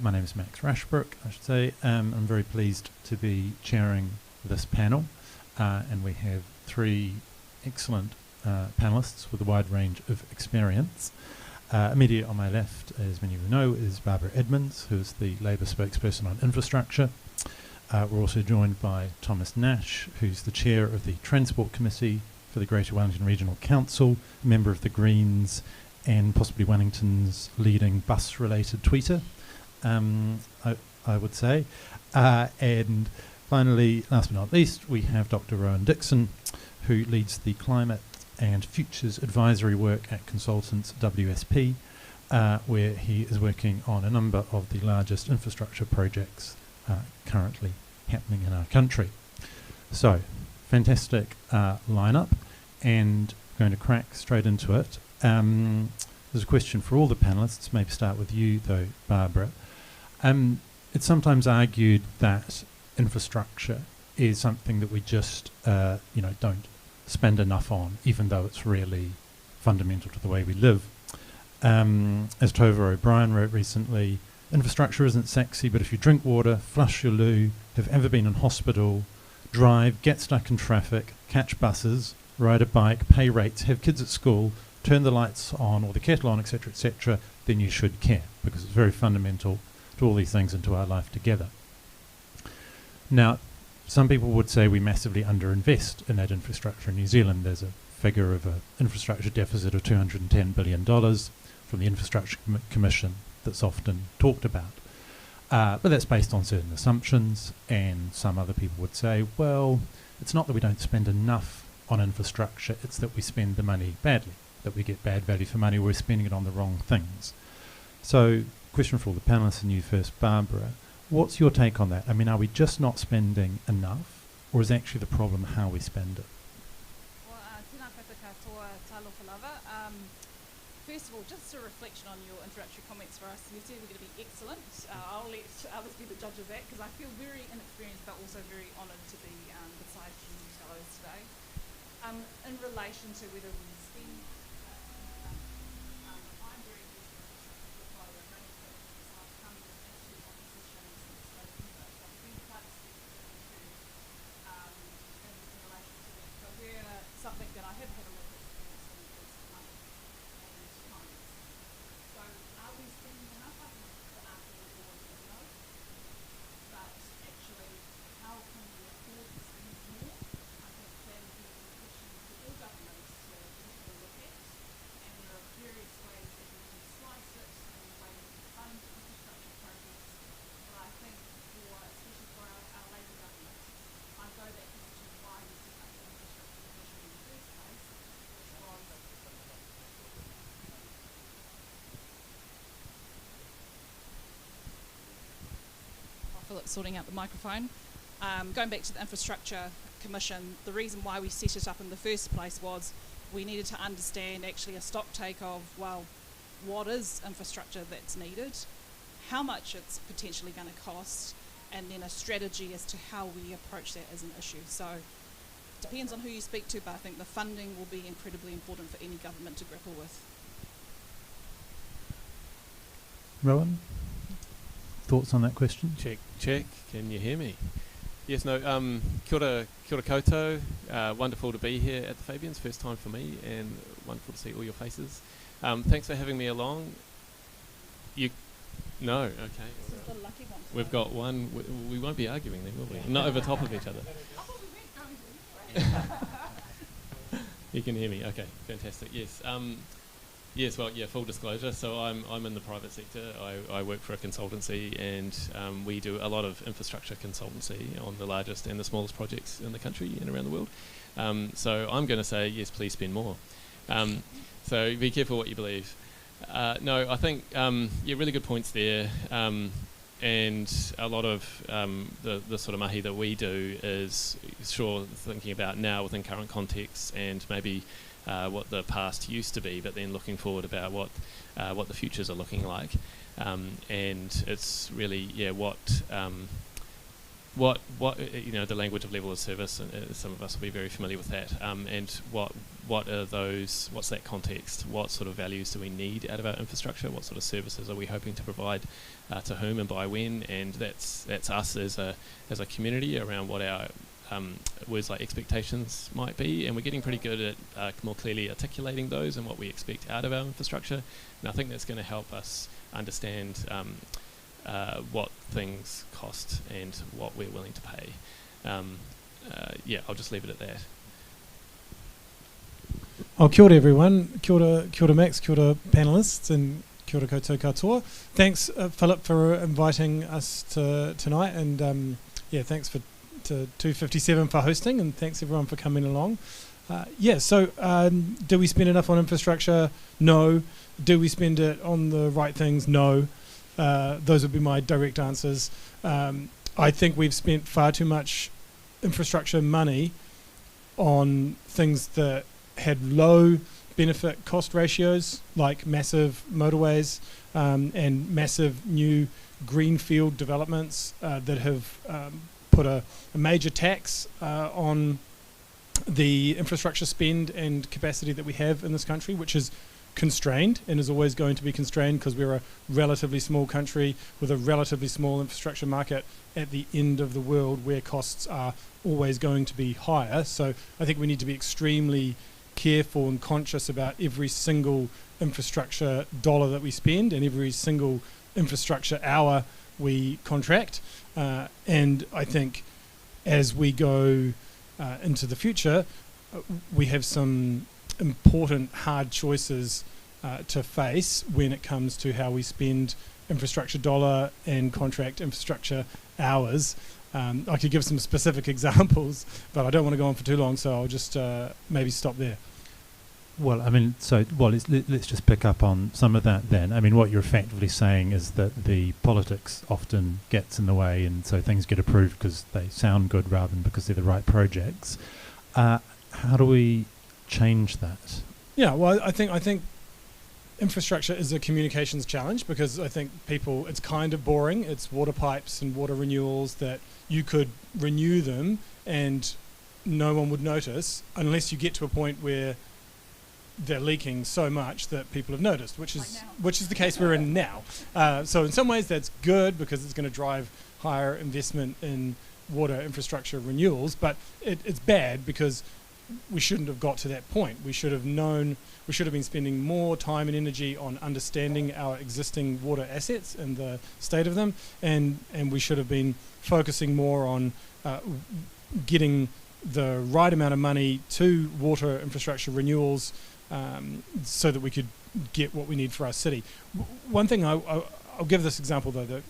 my name is Max Rashbrooke, I should say. I'm very pleased to be chairing this panel, and we have three excellent panellists with a wide range of experience. Immediately on my left, as many of you know, is Barbara Edmonds, who is the Labour spokesperson on infrastructure. We're also joined by Thomas Nash, who's the chair of the Transport Committee for the Greater Wellington Regional Council, a member of the Greens, and possibly Wellington's leading bus-related tweeter, I would say. And finally, last but not least, we have Dr. Rowan Dixon, who leads the Climate and Futures Advisory work at Consultants WSP, where he is working on a number of the largest infrastructure projects currently happening in our country. So, fantastic lineup, and going to crack straight into it. There's a question for all the panellists, maybe start with you though, Barbara. It's sometimes argued that infrastructure is something that we just don't spend enough on, even though it's really fundamental to the way we live. As Tova O'Brien wrote recently, infrastructure isn't sexy, but if you drink water, flush your loo, have ever been in hospital, drive, get stuck in traffic, catch buses, ride a bike, pay rates, have kids at school, turn the lights on or the kettle on, etc., then you should care, because it's very fundamental to all these things and to our life together. Now, some people would say we massively underinvest in that infrastructure in New Zealand. There's a figure of an infrastructure deficit of $210 billion from the Infrastructure Commission that's often talked about. But that's based on certain assumptions, and some other people would say, well, it's not that we don't spend enough on infrastructure, it's that we spend the money badly, that we get bad value for money, we're spending it on the wrong things. So, question for all the panellists, and you first, Barbara. What's your take on that? I mean, are we just not spending enough, or is actually the problem how we spend it? Well, tēnā koutou katoa talofa lava. First of all, just a reflection on your introductory comments for us. You said we're going to be excellent. I'll let others be the judge of that, because I feel very inexperienced but also very honoured to be beside you fellows today. In relation to whether we spend, I'm very something that I have had a lot of experience in is money and time. So are we spending enough? I think the answer is always no. But actually, how can we afford to spend more? I think that is a question for all governments to look at. And there are various ways that we can slice it and ways to fund infrastructure projects. But I think especially for our Labour government, I go back to why we set up the infrastructure commission in the first place, which was Philip sorting out the microphone. Going back to the infrastructure commission, the reason why we set it up in the first place was we needed to understand actually a stock take of, well, what is infrastructure that's needed, how much it's potentially going to cost, and then a strategy as to how we approach that as an issue. So it depends on who you speak to, but I think the funding will be incredibly important for any government to grapple with. Rowan, thoughts on that question? Check. Can you hear me? Yes, no, kia ora koutou. Wonderful to be here at the Fabians, first time for me, and wonderful to see all your faces. Thanks for having me along. No, okay. This is the lucky one. We've got one. We won't be arguing then, will we? Not over top of each other. I thought we weren't going to. You can hear me. Okay, fantastic. Yes. Yes. Well, yeah. Full disclosure. So I'm in the private sector. I work for a consultancy, and we do a lot of infrastructure consultancy on the largest and the smallest projects in the country and around the world. So I'm going to say yes. Please spend more. So be careful what you believe. No, I think really good points there. And a lot of the sort of mahi that we do is thinking about now within current context and maybe what the past used to be, but then looking forward about what the futures are looking like. And it's really what what the language of level of service, and some of us will be very familiar with that, and what are those, what's that context, what sort of values do we need out of our infrastructure, what sort of services are we hoping to provide to whom and by when, and that's us as a community around what our words like expectations might be, and we're getting pretty good at more clearly articulating those and what we expect out of our infrastructure, and I think that's going to help us understand what things cost and what we're willing to pay. I'll just leave it at that. Oh, kia ora everyone, kia ora Max, kia ora panellists, and kia ora koutou katoa. Thanks Philip for inviting us tonight, and thanks to 257 for hosting, and thanks everyone for coming along. Do we spend enough on infrastructure? No. Do we spend it on the right things? No. Those would be my direct answers. I think we've spent far too much infrastructure money on things that had low benefit cost ratios, like massive motorways and massive new greenfield developments that have put a major tax on the infrastructure spend and capacity that we have in this country, which is constrained and is always going to be constrained because we're a relatively small country with a relatively small infrastructure market at the end of the world where costs are always going to be higher. So I think we need to be extremely careful and conscious about every single infrastructure dollar that we spend and every single infrastructure hour we contract. And I think as we go into the future, we have some important hard choices to face when it comes to how we spend infrastructure dollar and contract infrastructure hours. I could give some specific examples, but I don't want to go on for too long, so I'll just maybe stop there. Well, I mean, let's just pick up on some of that then. I mean, what you're effectively saying is that the politics often gets in the way, and so things get approved because they sound good rather than because they're the right projects. How do we change that? Yeah, well, I think infrastructure is a communications challenge because I think it's kind of boring. It's water pipes and water renewals that you could renew them and no one would notice unless you get to a point where they're leaking so much that people have noticed, which is the case we're in now. So in some ways that's good because it's going to drive higher investment in water infrastructure renewals, but it's bad because we shouldn't have got to that point. We should have been spending more time and energy on understanding our existing water assets and the state of them, and we should have been focusing more on getting the right amount of money to water infrastructure renewals so that we could get what we need for our city. One thing, I'll give this example though.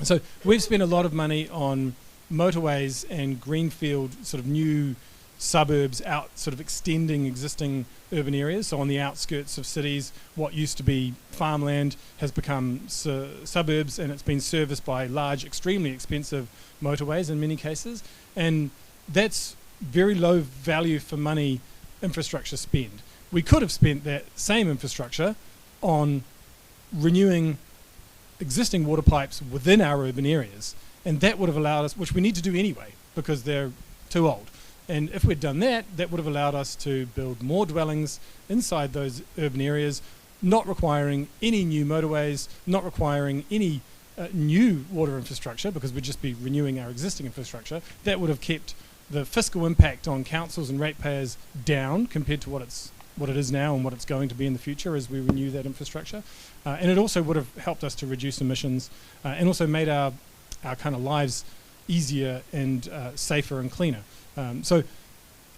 So we've spent a lot of money on motorways and greenfield sort of new suburbs out, sort of extending existing urban areas. So on the outskirts of cities, what used to be farmland has become suburbs, and it's been serviced by large, extremely expensive motorways in many cases. And that's very low value for money infrastructure spend. We could have spent that same infrastructure on renewing existing water pipes within our urban areas, and that would have allowed us, which we need to do anyway because they're too old. And if we'd done that, that would have allowed us to build more dwellings inside those urban areas, not requiring any new motorways, not requiring any new water infrastructure, because we'd just be renewing our existing infrastructure. That would have kept the fiscal impact on councils and ratepayers down compared to what it is now and what it's going to be in the future as we renew that infrastructure. And it also would have helped us to reduce emissions and also made our kind of lives easier and safer and cleaner. So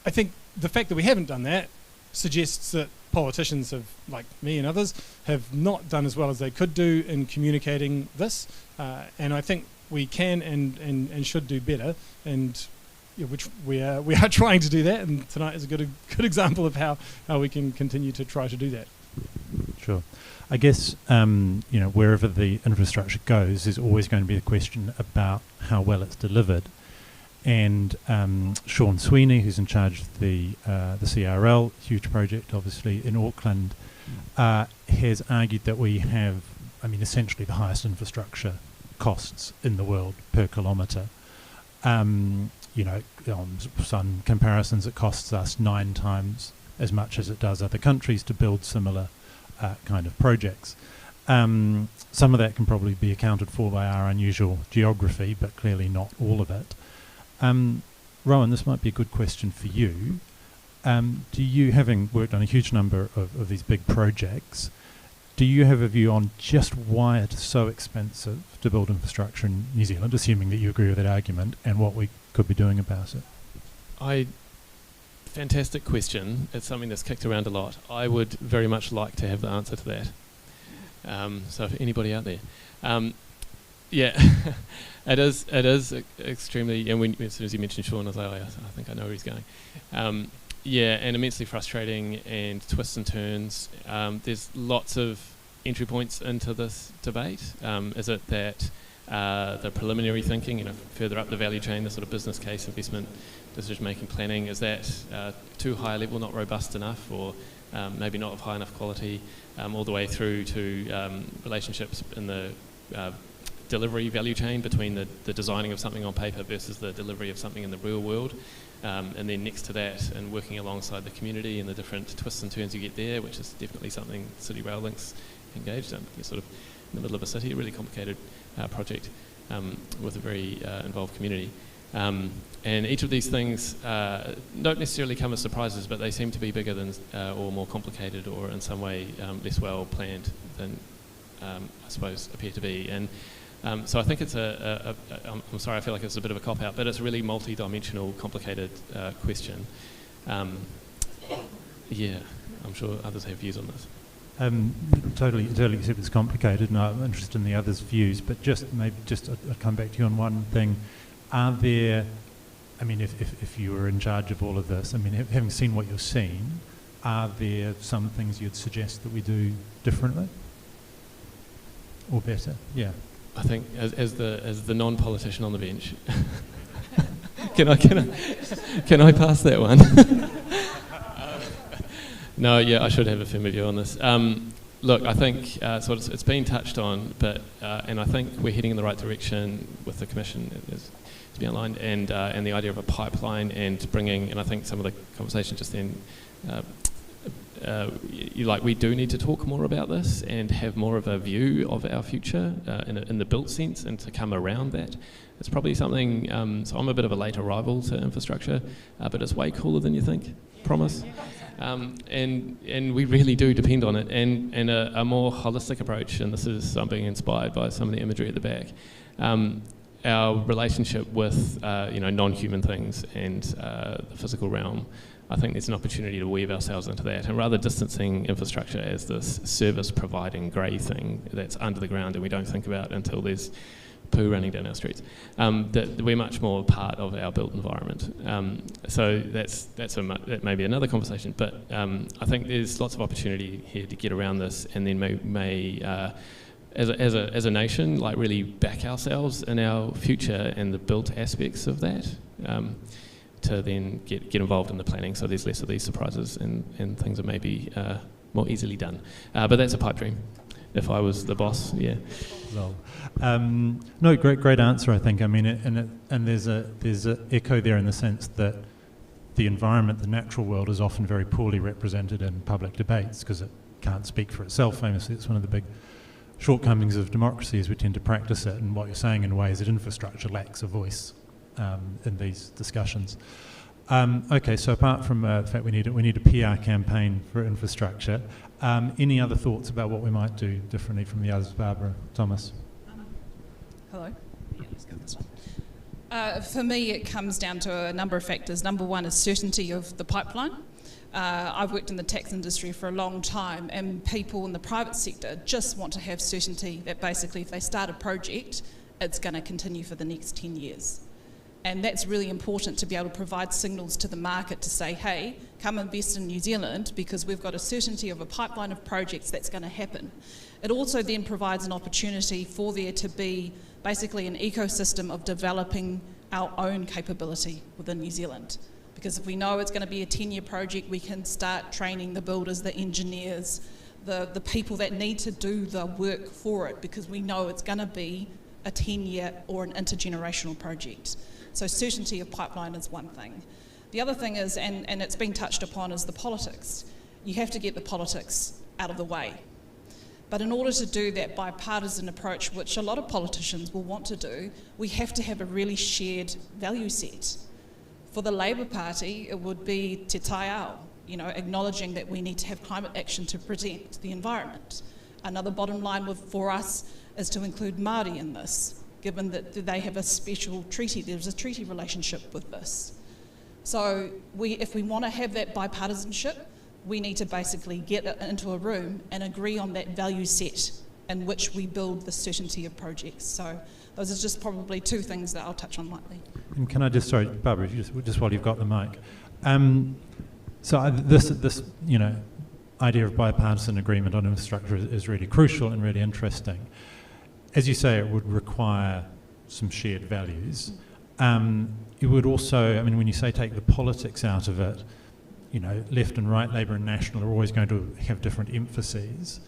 I think the fact that we haven't done that suggests that politicians have, like me and others, have not done as well as they could do in communicating this. And I think we can and should do better, and which we are trying to do that, and tonight is a good example of how we can continue to try to do that. Sure. I guess wherever the infrastructure goes, there's always going to be the question about how well it's delivered. And Sean Sweeney, who's in charge of the CRL, huge project obviously in Auckland, has argued that we have, essentially the highest infrastructure costs in the world per kilometre. You know, on some comparisons, it costs us 9 times as much as it does other countries to build similar kind of projects. Some of that can probably be accounted for by our unusual geography, but clearly not all of it. Rowan, this might be a good question for you. Do you, having worked on a huge number of these big projects, do you have a view on just why it's so expensive to build infrastructure in New Zealand, assuming that you agree with that argument, and what we could be doing about it? Fantastic question. It's something that's kicked around a lot. I would very much like to have the answer to that. So if anybody out there. Yeah, it is extremely, and as soon as you mentioned Sean, I was like, oh, yeah, I think I know where he's going. Yeah, and immensely frustrating and twists and turns. There's lots of entry points into this debate. Is it that the preliminary thinking, further up the value chain, the sort of business case, investment, decision-making planning, is that too high a level, not robust enough, or maybe not of high enough quality, all the way through to relationships in the delivery value chain between the designing of something on paper versus the delivery of something in the real world. And then next to that, and working alongside the community and the different twists and turns you get there, which is definitely something City Rail Link's engaged in. You're sort of in the middle of a city, a really complicated project with a very involved community. And each of these things don't necessarily come as surprises, but they seem to be bigger than or more complicated, or in some way less well planned than I suppose appear to be. And so I think it's I'm sorry, I feel like it's a bit of a cop-out, but it's a really multi-dimensional, complicated question. Yeah, I'm sure others have views on this. Totally accept it's complicated, and I'm interested in the others' views, but I'll come back to you on one thing. Are there, I mean, if you were in charge of all of this, I mean, having seen what you've seen, are there some things you'd suggest that we do differently or better? Yeah. I think as the non-politician on the bench, can I pass that one? No, yeah, I should have a firmer view on this. Look, I think it's been touched on, but and I think we're heading in the right direction with the Commission, as to be outlined, and the idea of a pipeline and bringing, and I think some of the conversation just then. We do need to talk more about this and have more of a view of our future in the built sense, and to come around that. It's probably something, so I'm a bit of a late arrival to infrastructure, but it's way cooler than you think, promise. And we really do depend on it, and a more holistic approach, and this is, I'm being inspired by some of the imagery at the back. Our relationship with non-human things and the physical realm, I think there's an opportunity to weave ourselves into that, and rather distancing infrastructure as this service-providing grey thing that's under the ground and we don't think about until there's poo running down our streets. That we're much more part of our built environment. So that may be another conversation, but I think there's lots of opportunity here to get around this, and then as a nation, really back ourselves in our future and the built aspects of that. To then get involved in the planning, so there's less of these surprises and things are maybe more easily done. But that's a pipe dream. If I was the boss, yeah. Well, no, great answer. I think. I mean, and there's a echo there in the sense that the environment, the natural world, is often very poorly represented in public debates because it can't speak for itself. Famously, it's one of the big shortcomings of democracy is we tend to practice it. And what you're saying in ways that infrastructure lacks a voice. In these discussions. Okay, so apart from the fact we need a PR campaign for infrastructure, any other thoughts about what we might do differently from the others? Barbara, Thomas? Hello. Yeah, let's go this one. For me, it comes down to a number of factors. Number one is certainty of the pipeline. I've worked in the tax industry for a long time, and people in the private sector just want to have certainty that basically if they start a project, it's going to continue for the next 10 years. And that's really important to be able to provide signals to the market to say, hey, come invest in New Zealand because we've got a certainty of a pipeline of projects that's going to happen. It also then provides an opportunity for there to be basically an ecosystem of developing our own capability within New Zealand. Because if we know it's going to be a 10-year project, we can start training the builders, the engineers, the people that need to do the work for it, because we know it's going to be a 10-year or an intergenerational project. So certainty of pipeline is one thing. The other thing is, and it's been touched upon, is the politics. You have to get the politics out of the way. But in order to do that bipartisan approach, which a lot of politicians will want to do, we have to have a really shared value set. For the Labour Party, it would be te tai ao, acknowledging that we need to have climate action to protect the environment. Another bottom line for us is to include Māori in this, given that they have a special treaty, there's a treaty relationship with this. So if we want to have that bipartisanship, we need to basically get into a room and agree on that value set in which we build the certainty of projects. So those are just probably two things that I'll touch on lightly. And can I just, sorry, Barbara, just while you've got the mic. This idea of bipartisan agreement on infrastructure is really crucial and really interesting. As you say, it would require some shared values. It would also, when you say take the politics out of it, left and right, Labour and National are always going to have different emphases.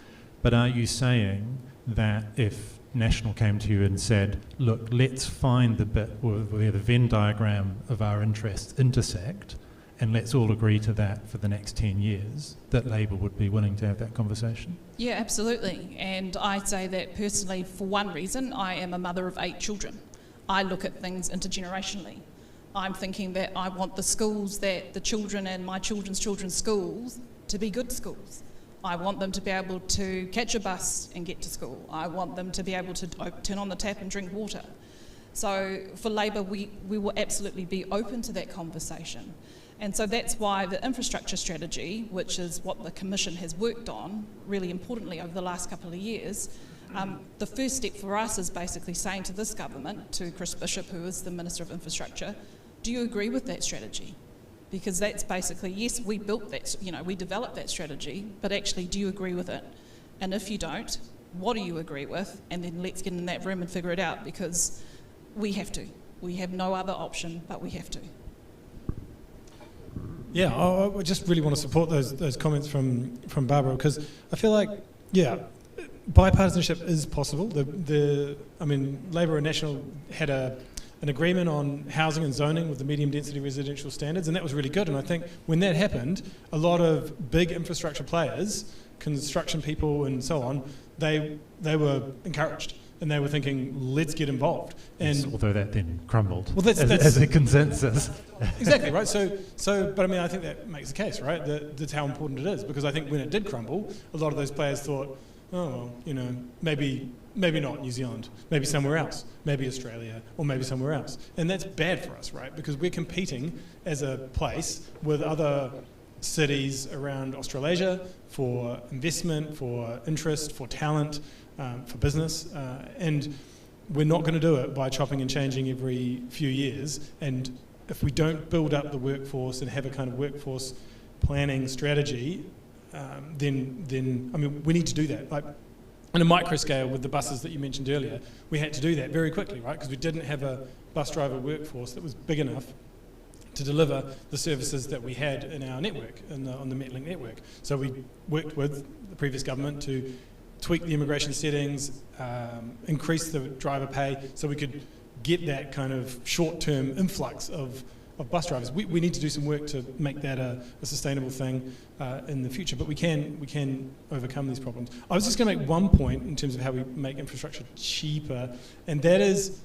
But are you saying that if National came to you and said, look, let's find the bit where the Venn diagram of our interests intersect, and let's all agree to that for the next 10 years, that Labour would be willing to have that conversation? Yeah, absolutely. And I say that personally for one reason. I am a mother of 8 children. I look at things intergenerationally. I'm thinking that I want the schools that the children and my children's schools to be good schools. I want them to be able to catch a bus and get to school. I want them to be able to turn on the tap and drink water. So for Labour, we will absolutely be open to that conversation. And so that's why the infrastructure strategy, which is what the Commission has worked on really importantly over the last couple of years, the first step for us is basically saying to this government, to Chris Bishop, who is the Minister of Infrastructure, do you agree with that strategy? Because that's basically, yes, we built that, we developed that strategy, but actually, do you agree with it? And if you don't, what do you agree with? And then let's get in that room and figure it out, because we have to. We have no other option, but we have to. Yeah, I just really want to support those comments from Barbara, because I feel like, bipartisanship is possible. Labour and National had an agreement on housing and zoning with the medium density residential standards, and that was really good. And I think when that happened, a lot of big infrastructure players, construction people and so on, they were encouraged. And they were thinking, let's get involved. And yes, although that then crumbled that's as a consensus. Exactly, right? But I think that makes the case, right? That's how important it is. Because I think when it did crumble, a lot of those players thought, maybe not New Zealand, maybe somewhere else, maybe Australia, or maybe somewhere else. And that's bad for us, right? Because we're competing as a place with other cities around Australasia for investment, for interest, for talent, for business, and we're not going to do it by chopping and changing every few years. And if we don't build up the workforce and have a kind of workforce planning strategy, then we need to do that. Like on a micro scale with the buses that you mentioned earlier, we had to do that very quickly, right? Because we didn't have a bus driver workforce that was big enough to deliver the services that we had in our network, on the Metlink network. So we worked with the previous government to tweak the immigration settings, increase the driver pay, so we could get that kind of short-term influx of bus drivers. We need to do some work to make that a sustainable thing in the future, but we can overcome these problems. I was just going to make one point in terms of how we make infrastructure cheaper, and that is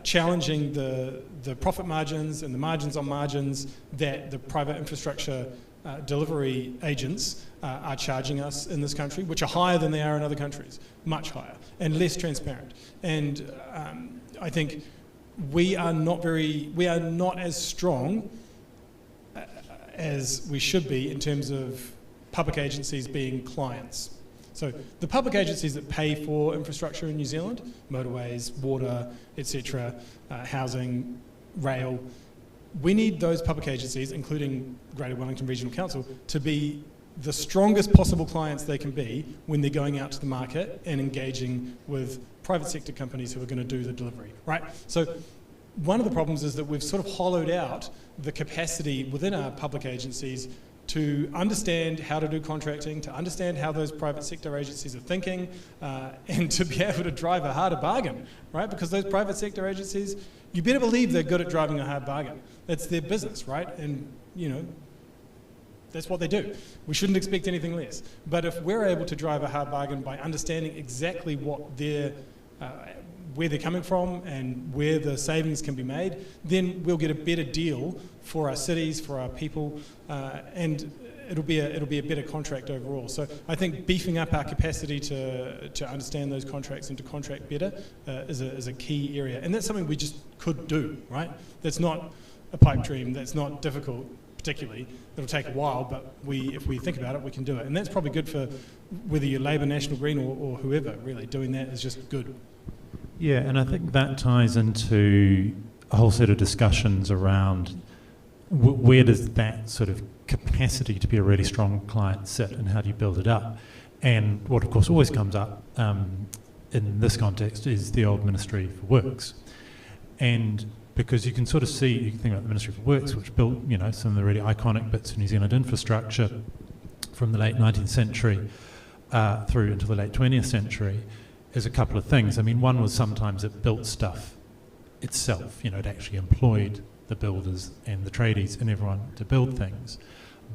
challenging the profit margins and the margins on margins that the private infrastructure delivery agents are charging us in this country, which are higher than they are in other countries, much higher, and less transparent. And I think we are not as strong as we should be in terms of public agencies being clients. So the public agencies that pay for infrastructure in New Zealand, motorways, water, etc., housing, rail, we need those public agencies, including Greater Wellington Regional Council, to be the strongest possible clients they can be when they're going out to the market and engaging with private sector companies who are going to do the delivery, right? So one of the problems is that we've sort of hollowed out the capacity within our public agencies to understand how to do contracting, to understand how those private sector agencies are thinking, and to be able to drive a harder bargain, right? Because those private sector agencies, you better believe they're good at driving a hard bargain. That's their business, right? And, you know, that's what they do. We shouldn't expect anything less. But if we're able to drive a hard bargain by understanding exactly what their where they're coming from and where the savings can be made, then we'll get a better deal for our cities, for our people, and it'll be a better contract overall. So I think beefing up our capacity to understand those contracts and to contract better is a key area, and that's something we just could do, right? That's not a pipe dream. That's not difficult particularly. It'll take a while, but if we think about it, we can do it, and that's probably good for whether you're Labour, National Green, or whoever. Really, doing that is just good. Yeah, and I think that ties into a whole set of discussions around where does that sort of capacity to be a really strong client sit, and how do you build it up? And what, of course, always comes up in this context is the old Ministry for Works. And because you can sort of see, you can think about the Ministry for Works, which built, you know, some of the really iconic bits of New Zealand infrastructure from the late 19th century through into the late 20th century. Is a couple of things. I mean, one was sometimes it built stuff itself, you know, it actually employed the builders and the tradies and everyone to build things.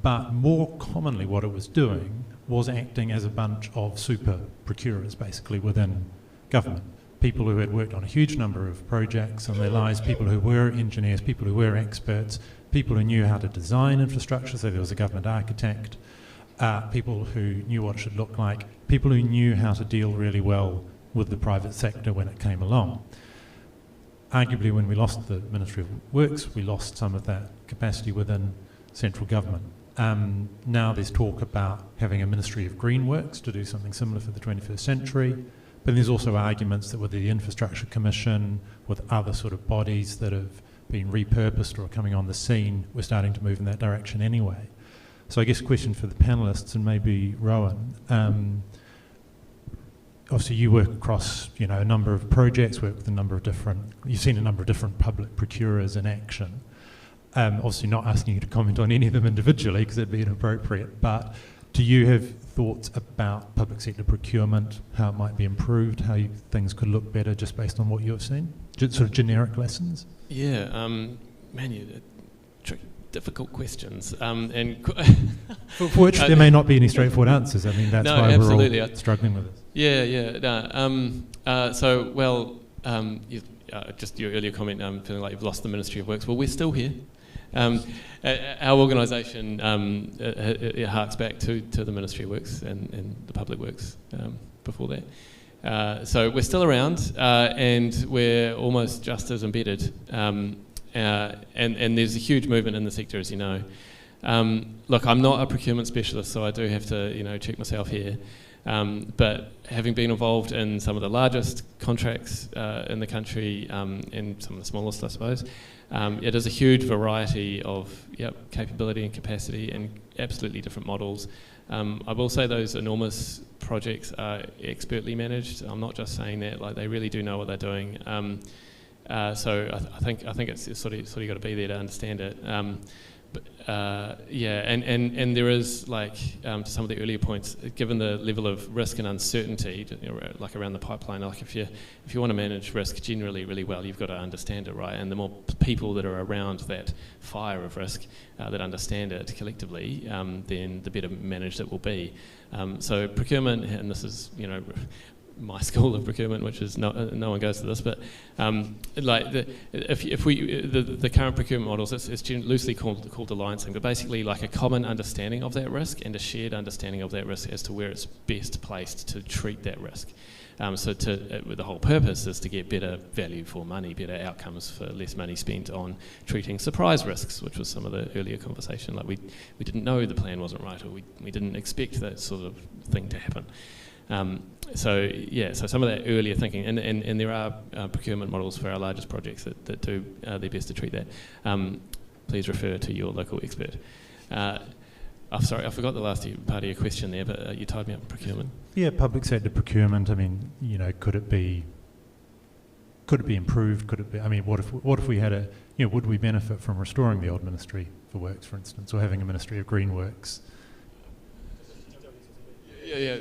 But more commonly what it was doing was acting as a bunch of super procurers, basically, within government. People who had worked on a huge number of projects in their lives, people who were engineers, people who were experts, people who knew how to design infrastructure, so there was a government architect, people who knew what it should look like, people who knew how to deal really well with the private sector when it came along. Arguably, when we lost the Ministry of Works, we lost some of that capacity within central government. Now there's talk about having a Ministry of Green Works to do something similar for the 21st century, but there's also arguments that with the Infrastructure Commission, with other sort of bodies that have been repurposed or are coming on the scene, we're starting to move in that direction anyway. So I guess a question for the panellists, and maybe Rowan, obviously you work across, you know, a number of projects, work with a number of different, you've seen a number of different public procurers in action. Obviously not asking you to comment on any of them individually because it'd be inappropriate, but do you have thoughts about public sector procurement, how it might be improved, how things could look better just based on what you have seen? Sort of generic lessons? Yeah, man, difficult questions. For which there may not be any straightforward answers. I mean, that's why absolutely. We're all struggling with it. Just your earlier comment, feeling like you've lost the Ministry of Works. Well, we're still here. Our organisation it harks back to the Ministry of Works and the Public Works before that. So we're still around, and we're almost just as embedded. And there's a huge movement in the sector, as you know. Look, I'm not a procurement specialist, so I do have to, you know, check myself here. But having been involved in some of the largest contracts in the country, and some of the smallest, I suppose, it is a huge variety of capability and capacity and absolutely different models. I will say those enormous projects are expertly managed. I'm not just saying that; like, they really do know what they're doing. So I think it's sort of got to be there to understand it. And there is, like, to some of the earlier points, given the level of risk and uncertainty, like around the pipeline, like if you want to manage risk generally really well, you've got to understand it, right? And the more people that are around that fire of risk that understand it collectively, then the better managed it will be. So procurement, and this is, you know, my school of procurement, which is no one goes to this, but like the current procurement models, it's loosely called alliancing, but basically like a common understanding of that risk and a shared understanding of that risk as to where it's best placed to treat that risk. The whole purpose is to get better value for money, better outcomes for less money spent on treating surprise risks, which was some of the earlier conversation. Like we didn't know the plan wasn't right, or we didn't expect that sort of thing to happen. So some of that earlier thinking, and there are procurement models for our largest projects that do their best to treat that. Please refer to your local expert. I'm sorry, I forgot the last part of your question there, but you tied me up with procurement. Yeah, public sector procurement, I mean, you know, could could it be improved? Could it be? I mean, what if we had would we benefit from restoring the old Ministry for Works, for instance, or having a Ministry of Green Works? Yeah.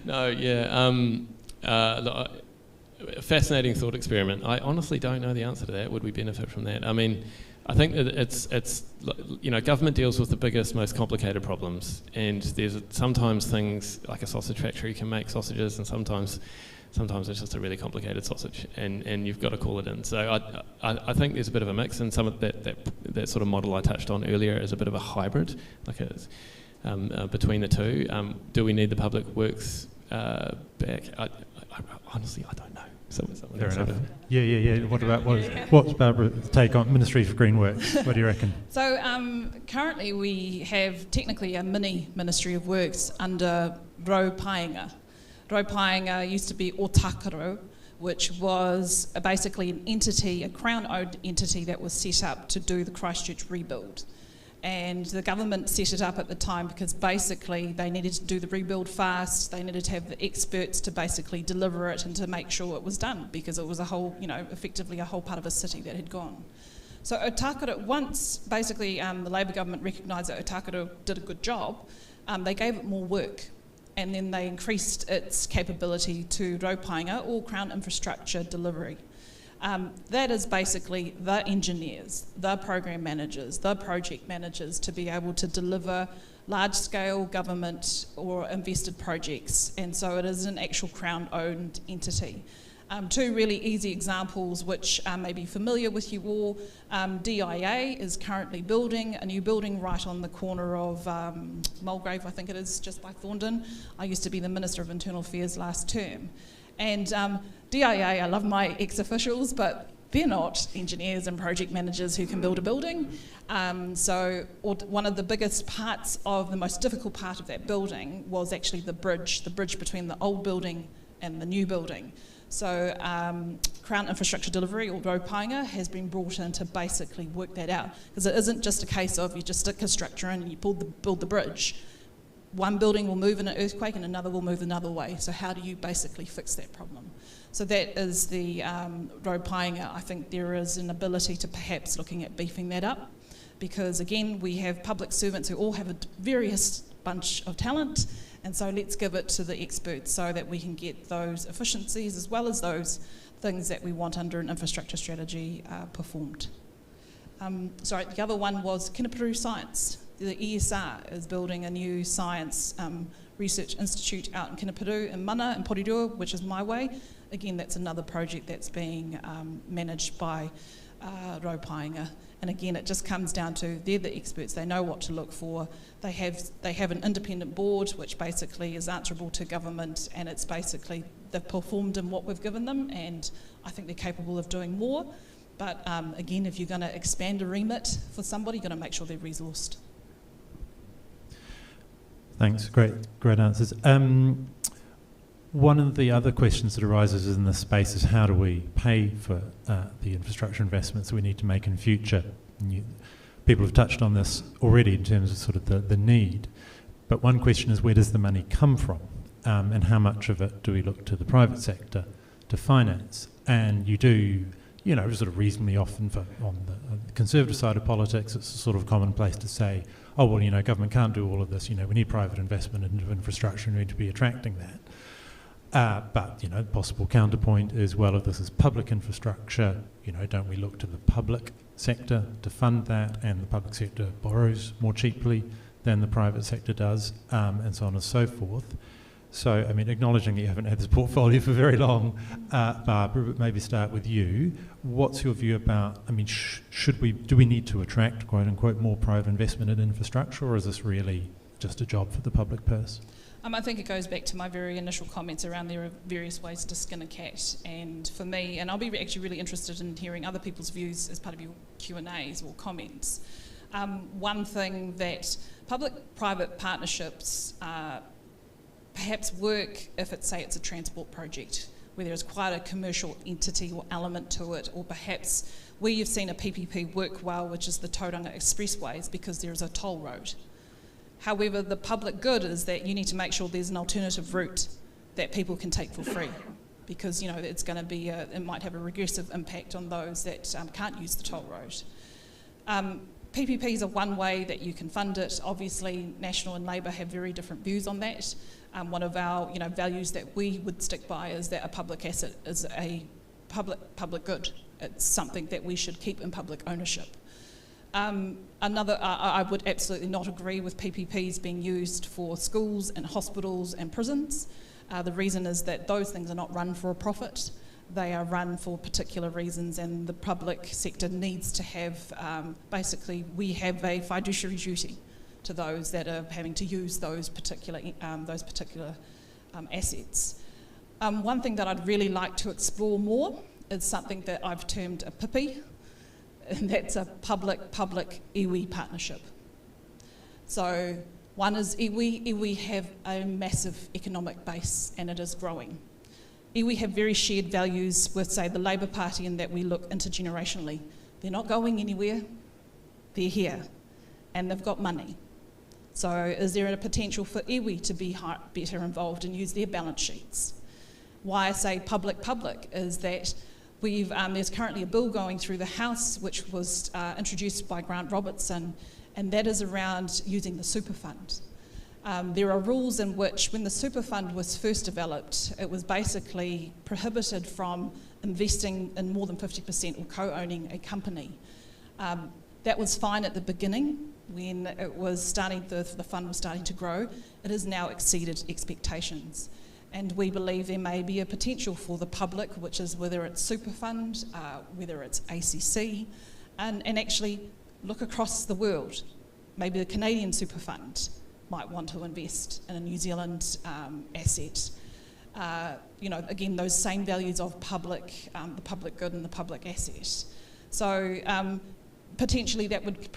No, yeah. Fascinating thought experiment. I honestly don't know the answer to that. Would we benefit from that? I mean, I think that it's government deals with the biggest, most complicated problems, and there's sometimes things like a sausage factory can make sausages, and sometimes it's just a really complicated sausage, and you've got to call it in. So I think there's a bit of a mix, and some of that sort of model I touched on earlier is a bit of a hybrid, like between the two. Do we need the public works back? Honestly, I don't know. Fair enough. Yeah. What's Barbara's take on Ministry for Green Works? What do you reckon? So currently we have technically a mini Ministry of Works under Rau Paenga. Rau Paenga used to be Otakaro, which was basically an entity, a Crown-owned entity that was set up to do the Christchurch rebuild. And the government set it up at the time because basically they needed to do the rebuild fast, they needed to have the experts to basically deliver it and to make sure it was done, because it was a whole, effectively a whole part of a city that had gone. So Otakaro, once basically the Labour government recognised that Otakaro did a good job, they gave it more work, and then they increased its capability to Rau Paenga, or Crown Infrastructure Delivery. That is basically the engineers, the program managers, the project managers to be able to deliver large-scale government or invested projects, and so it is an actual Crown-owned entity. Two really easy examples which may be familiar with you all. DIA is currently building a new building right on the corner of Mulgrave, I think it is, just by Thorndon. I used to be the Minister of Internal Affairs last term. And DIA, I love my ex-officials, but they're not engineers and project managers who can build a building. So one of the biggest parts of the most difficult part of that building was actually the bridge between the old building and the new building. So Crown Infrastructure Delivery, or Rau Paenga, has been brought in to basically work that out, because it isn't just a case of you just stick a structure in and you build the bridge. One building will move in an earthquake and another will move another way. So how do you basically fix that problem? So that is the Rau Paenga. I think there is an ability to perhaps looking at beefing that up, because again, we have public servants who all have a various bunch of talent, and so let's give it to the experts so that we can get those efficiencies as well as those things that we want under an infrastructure strategy performed. The other one was Kinniperu Science. The ESR is building a new science research institute out in Kinniperu, in Mana, in Porirua, which is my way. Again, that's another project that's being managed by Rau Paenga. And again, it just comes down to they're the experts, they know what to look for. They have an independent board which basically is answerable to government, and it's basically they've performed in what we've given them, and I think they're capable of doing more. But again, if you're going to expand a remit for somebody, you're going to make sure they're resourced. Thanks, great answers. One of the other questions that arises in this space is how do we pay for the infrastructure investments that we need to make in future? People have touched on this already in terms of sort of the need, but one question is where does the money come from, and how much of it do we look to the private sector to finance? And you do, sort of reasonably often on the conservative side of politics, it's sort of commonplace to say, oh, well, government can't do all of this, we need private investment into infrastructure and we need to be attracting that. But the possible counterpoint is, well, if this is public infrastructure, don't we look to the public sector to fund that, and the public sector borrows more cheaply than the private sector does, and so on and so forth. So, acknowledging that you haven't had this portfolio for very long, Barbara, but maybe start with you. What's your view about, do we need to attract, quote unquote, more private investment in infrastructure, or is this really just a job for the public purse? I think it goes back to my very initial comments around there are various ways to skin a cat, and for me, and I'll be actually really interested in hearing other people's views as part of your Q&As or comments. One thing that public-private partnerships perhaps work if it's a transport project where there's quite a commercial entity or element to it, or perhaps where you've seen a PPP work well, which is the Tauranga Expressways, because there's a toll road. However, the public good is that you need to make sure there's an alternative route that people can take for free. because it's going to be it might have a regressive impact on those that can't use the toll road. PPPs are one way that you can fund it. Obviously, National and Labour have very different views on that. One of our values that we would stick by is that a public asset is a public good. It's something that we should keep in public ownership. I would absolutely not agree with PPPs being used for schools and hospitals and prisons. The reason is that those things are not run for a profit. They are run for particular reasons, and the public sector needs to have, basically, we have a fiduciary duty to those that are having to use those particular assets. One thing that I'd really like to explore more is something that I've termed a PIPI, and that's a public-public iwi partnership. So one is iwi. Iwi have a massive economic base, and it is growing. Iwi have very shared values with, say, the Labour Party, in that we look intergenerationally. They're not going anywhere, they're here, and they've got money. So is there a potential for iwi to be better involved and use their balance sheets? Why I say public-public is that there's currently a bill going through the House which was introduced by Grant Robertson, and that is around using the super fund. There are rules in which, when the super fund was first developed, it was basically prohibited from investing in more than 50% or co-owning a company. That was fine at the beginning when it was the fund was starting to grow. It has now exceeded expectations. And we believe there may be a potential for the public, which is whether it's super fund, whether it's ACC, and actually look across the world. Maybe the Canadian super fund might want to invest in a New Zealand asset. Again, those same values of the public good and the public asset. So potentially that would,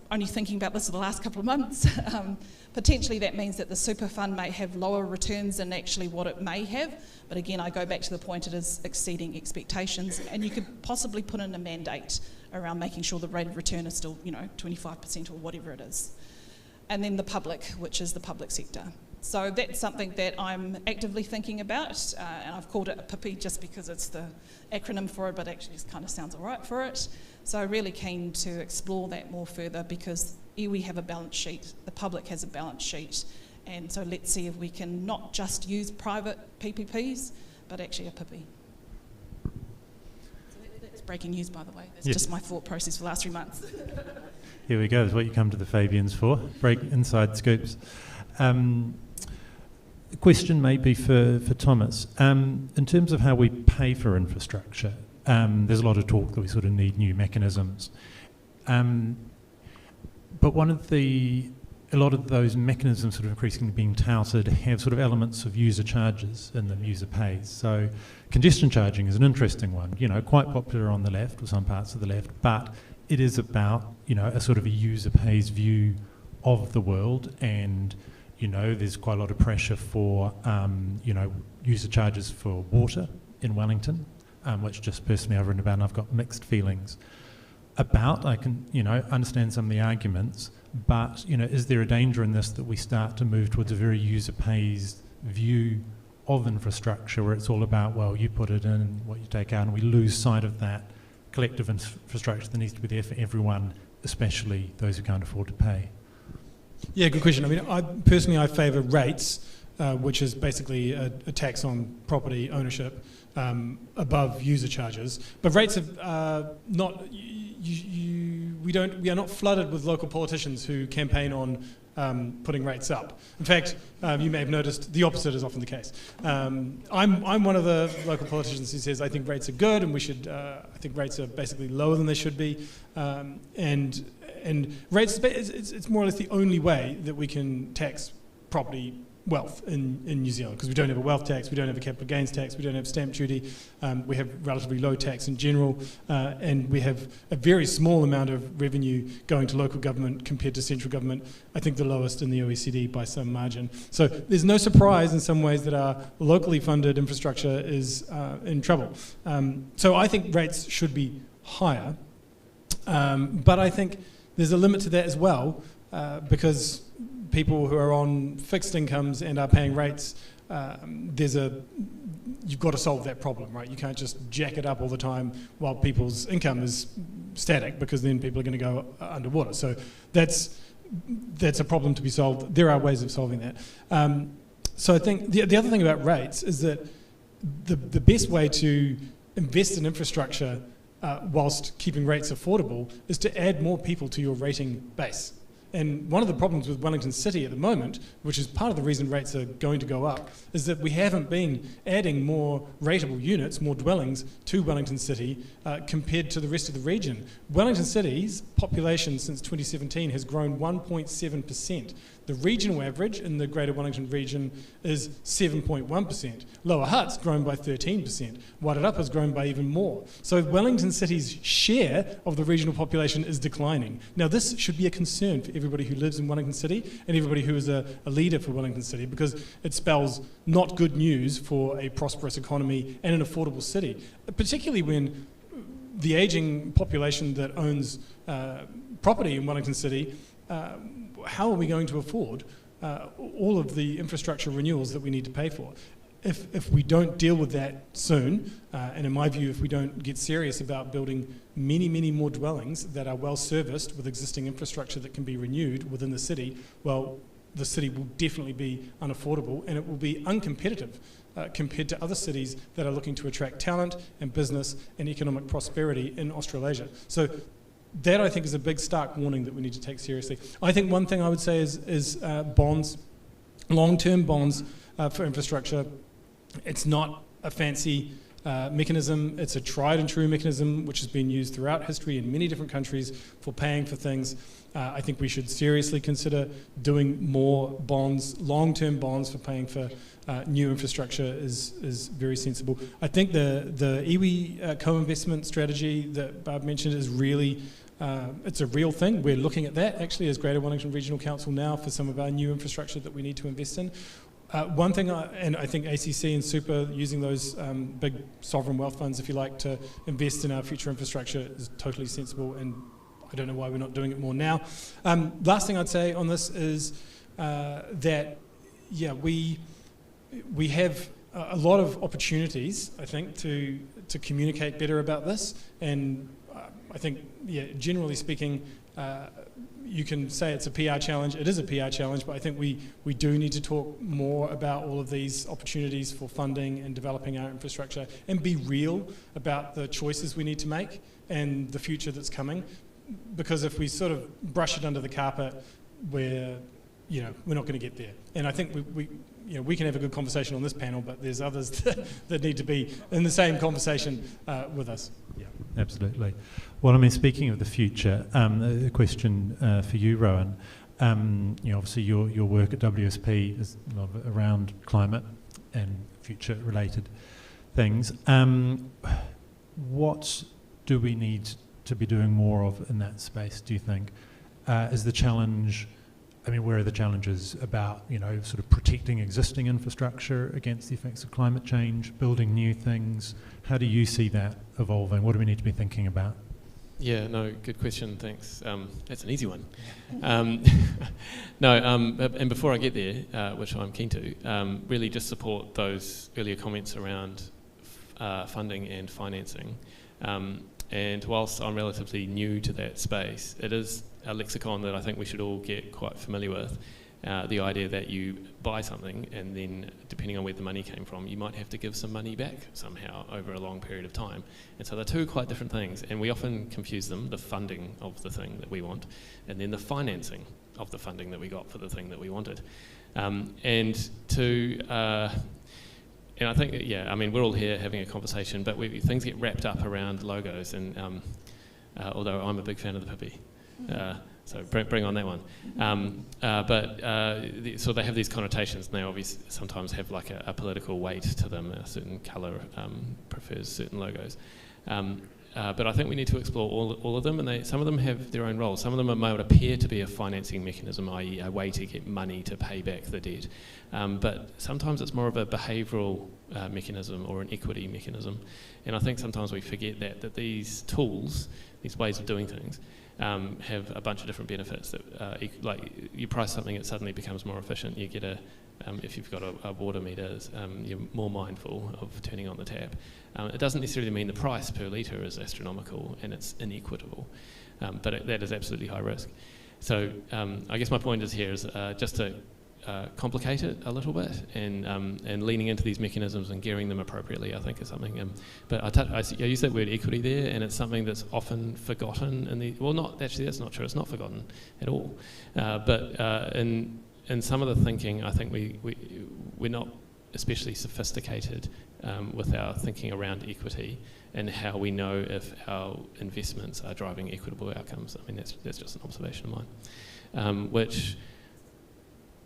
only thinking about this for the last couple of months, potentially that means that the super fund may have lower returns than actually what it may have. But again, I go back to the point, it is exceeding expectations, and you could possibly put in a mandate around making sure the rate of return is still, 25% or whatever it is. And then the public, which is the public sector. So that's something that I'm actively thinking about, and I've called it a PIPI just because it's the acronym for it, but actually it kind of sounds all right for it. So really keen to explore that more further, because iwi have a balance sheet, the public has a balance sheet, and so let's see if we can not just use private PPPs, but actually a PIPI. So that's breaking news, by the way. That's just my thought process for the last 3 months. Here we go, is what you come to the Fabians for, break inside scoops. The question may be for Thomas. In terms of how we pay for infrastructure, there's a lot of talk that we sort of need new mechanisms. But a lot of those mechanisms sort of increasingly being touted have sort of elements of user charges in them, user pays. So congestion charging is an interesting one, quite popular on the left, or some parts of the left, but it is about, a sort of a user pays view of the world, and, there's quite a lot of pressure for, user charges for water in Wellington, which just personally I've written about and I've got mixed feelings about. I can, understand some of the arguments, but, is there a danger in this that we start to move towards a very user pays view of infrastructure, where it's all about, well, you put it in, what you take out, and we lose sight of that collective infrastructure that needs to be there for everyone, especially those who can't afford to pay? Yeah, good question. I mean, I favour rates, which is basically a tax on property ownership above user charges. But rates are not. We are not flooded with local politicians who campaign on putting rates up. In fact, you may have noticed the opposite is often the case. I'm one of the local politicians who says I think rates are good, and we should. I think rates are basically lower than they should be, and rates. It's more or less the only way that we can tax property wealth in New Zealand, because we don't have a wealth tax, we don't have a capital gains tax, we don't have stamp duty, we have relatively low tax in general, and we have a very small amount of revenue going to local government compared to central government, I think the lowest in the OECD by some margin. So there's no surprise in some ways that our locally funded infrastructure is in trouble. So I think rates should be higher, but I think there's a limit to that as well, because people who are on fixed incomes and are paying rates, there's a you've got to solve that problem, right? You can't just jack it up all the time while people's income is static, because then people are going to go underwater. So that's a problem to be solved. There are ways of solving that. So I think the other thing about rates is that the best way to invest in infrastructure whilst keeping rates affordable is to add more people to your rating base. And one of the problems with Wellington City at the moment, which is part of the reason rates are going to go up, is that we haven't been adding more rateable units, more dwellings to Wellington City compared to the rest of the region. Wellington City's population since 2017 has grown 1.7%. The regional average in the Greater Wellington region is 7.1%. Lower Hutt's grown by 13%. Wairarapa grown by even more. So Wellington City's share of the regional population is declining. Now this should be a concern for everybody who lives in Wellington City and everybody who is a leader for Wellington City, because it spells not good news for a prosperous economy and an affordable city, particularly when the ageing population that owns property in Wellington City, how are we going to afford all of the infrastructure renewals that we need to pay for? If we don't deal with that soon, and in my view, if we don't get serious about building many, many more dwellings that are well serviced with existing infrastructure that can be renewed within the city, well, the city will definitely be unaffordable, and it will be uncompetitive compared to other cities that are looking to attract talent and business and economic prosperity in Australasia. So that, I think, is a big stark warning that we need to take seriously. I think one thing I would say is bonds, long-term bonds for infrastructure. It's not a fancy mechanism. It's a tried and true mechanism which has been used throughout history in many different countries for paying for things. I think we should seriously consider doing more bonds, long-term bonds for paying for new infrastructure is very sensible. I think the iwi co-investment strategy that Barb mentioned is really, it's a real thing. We're looking at that actually as Greater Wellington Regional Council now for some of our new infrastructure that we need to invest in. One thing, and I think ACC and Super using those big sovereign wealth funds, if you like, to invest in our future infrastructure is totally sensible, and I don't know why we're not doing it more now. Last thing I'd say on this is that, yeah, we have a lot of opportunities, I think, to communicate better about this, and I think, yeah, generally speaking, you can say it's a PR challenge. It is a PR challenge, but I think we do need to talk more about all of these opportunities for funding and developing our infrastructure, and be real about the choices we need to make and the future that's coming. Because if we sort of brush it under the carpet, we're not going to get there. And I think we can have a good conversation on this panel, but there's others that need to be in the same conversation with us. Yeah, absolutely. Well, I mean, speaking of the future, a question for you, Rowan. Obviously your work at WSP is around climate and future-related things. What do we need to be doing more of in that space, do you think? Is the challenge, I mean, where are the challenges about, sort of protecting existing infrastructure against the effects of climate change, building new things? How do you see that evolving? What do we need to be thinking about? Yeah, no, good question, thanks. That's an easy one. And before I get there, which I'm keen to, really just support those earlier comments around funding and financing. And whilst I'm relatively new to that space, it is a lexicon that I think we should all get quite familiar with. The idea that you buy something and then, depending on where the money came from, you might have to give some money back somehow over a long period of time. And so they're two quite different things, and we often confuse them, the funding of the thing that we want, and then the financing of the funding that we got for the thing that we wanted. And I think, yeah, I mean, we're all here having a conversation, but things get wrapped up around logos, and although I'm a big fan of the Pippy, so bring on that one. So they have these connotations, and they obviously sometimes have like a political weight to them. A certain colour prefers certain logos. But I think we need to explore all of them, and some of them have their own roles. Some of them might appear to be a financing mechanism, i.e. a way to get money to pay back the debt. But sometimes it's more of a behavioural mechanism or an equity mechanism. And I think sometimes we forget that these tools, these ways of doing things, have a bunch of different benefits. That, like you price something, it suddenly becomes more efficient. You get If you've got a water meter, you're more mindful of turning on the tap. It doesn't necessarily mean the price per litre is astronomical and it's inequitable, but that is absolutely high risk. So I guess my point is here is just to complicate it a little bit, and leaning into these mechanisms and gearing them appropriately, I think, is something. But I use that word equity there, and it's something that's often forgotten. That's not true. It's not forgotten at all. But in some of the thinking, I think we're not especially sophisticated with our thinking around equity and how we know if our investments are driving equitable outcomes. I mean, that's just an observation of mine. Which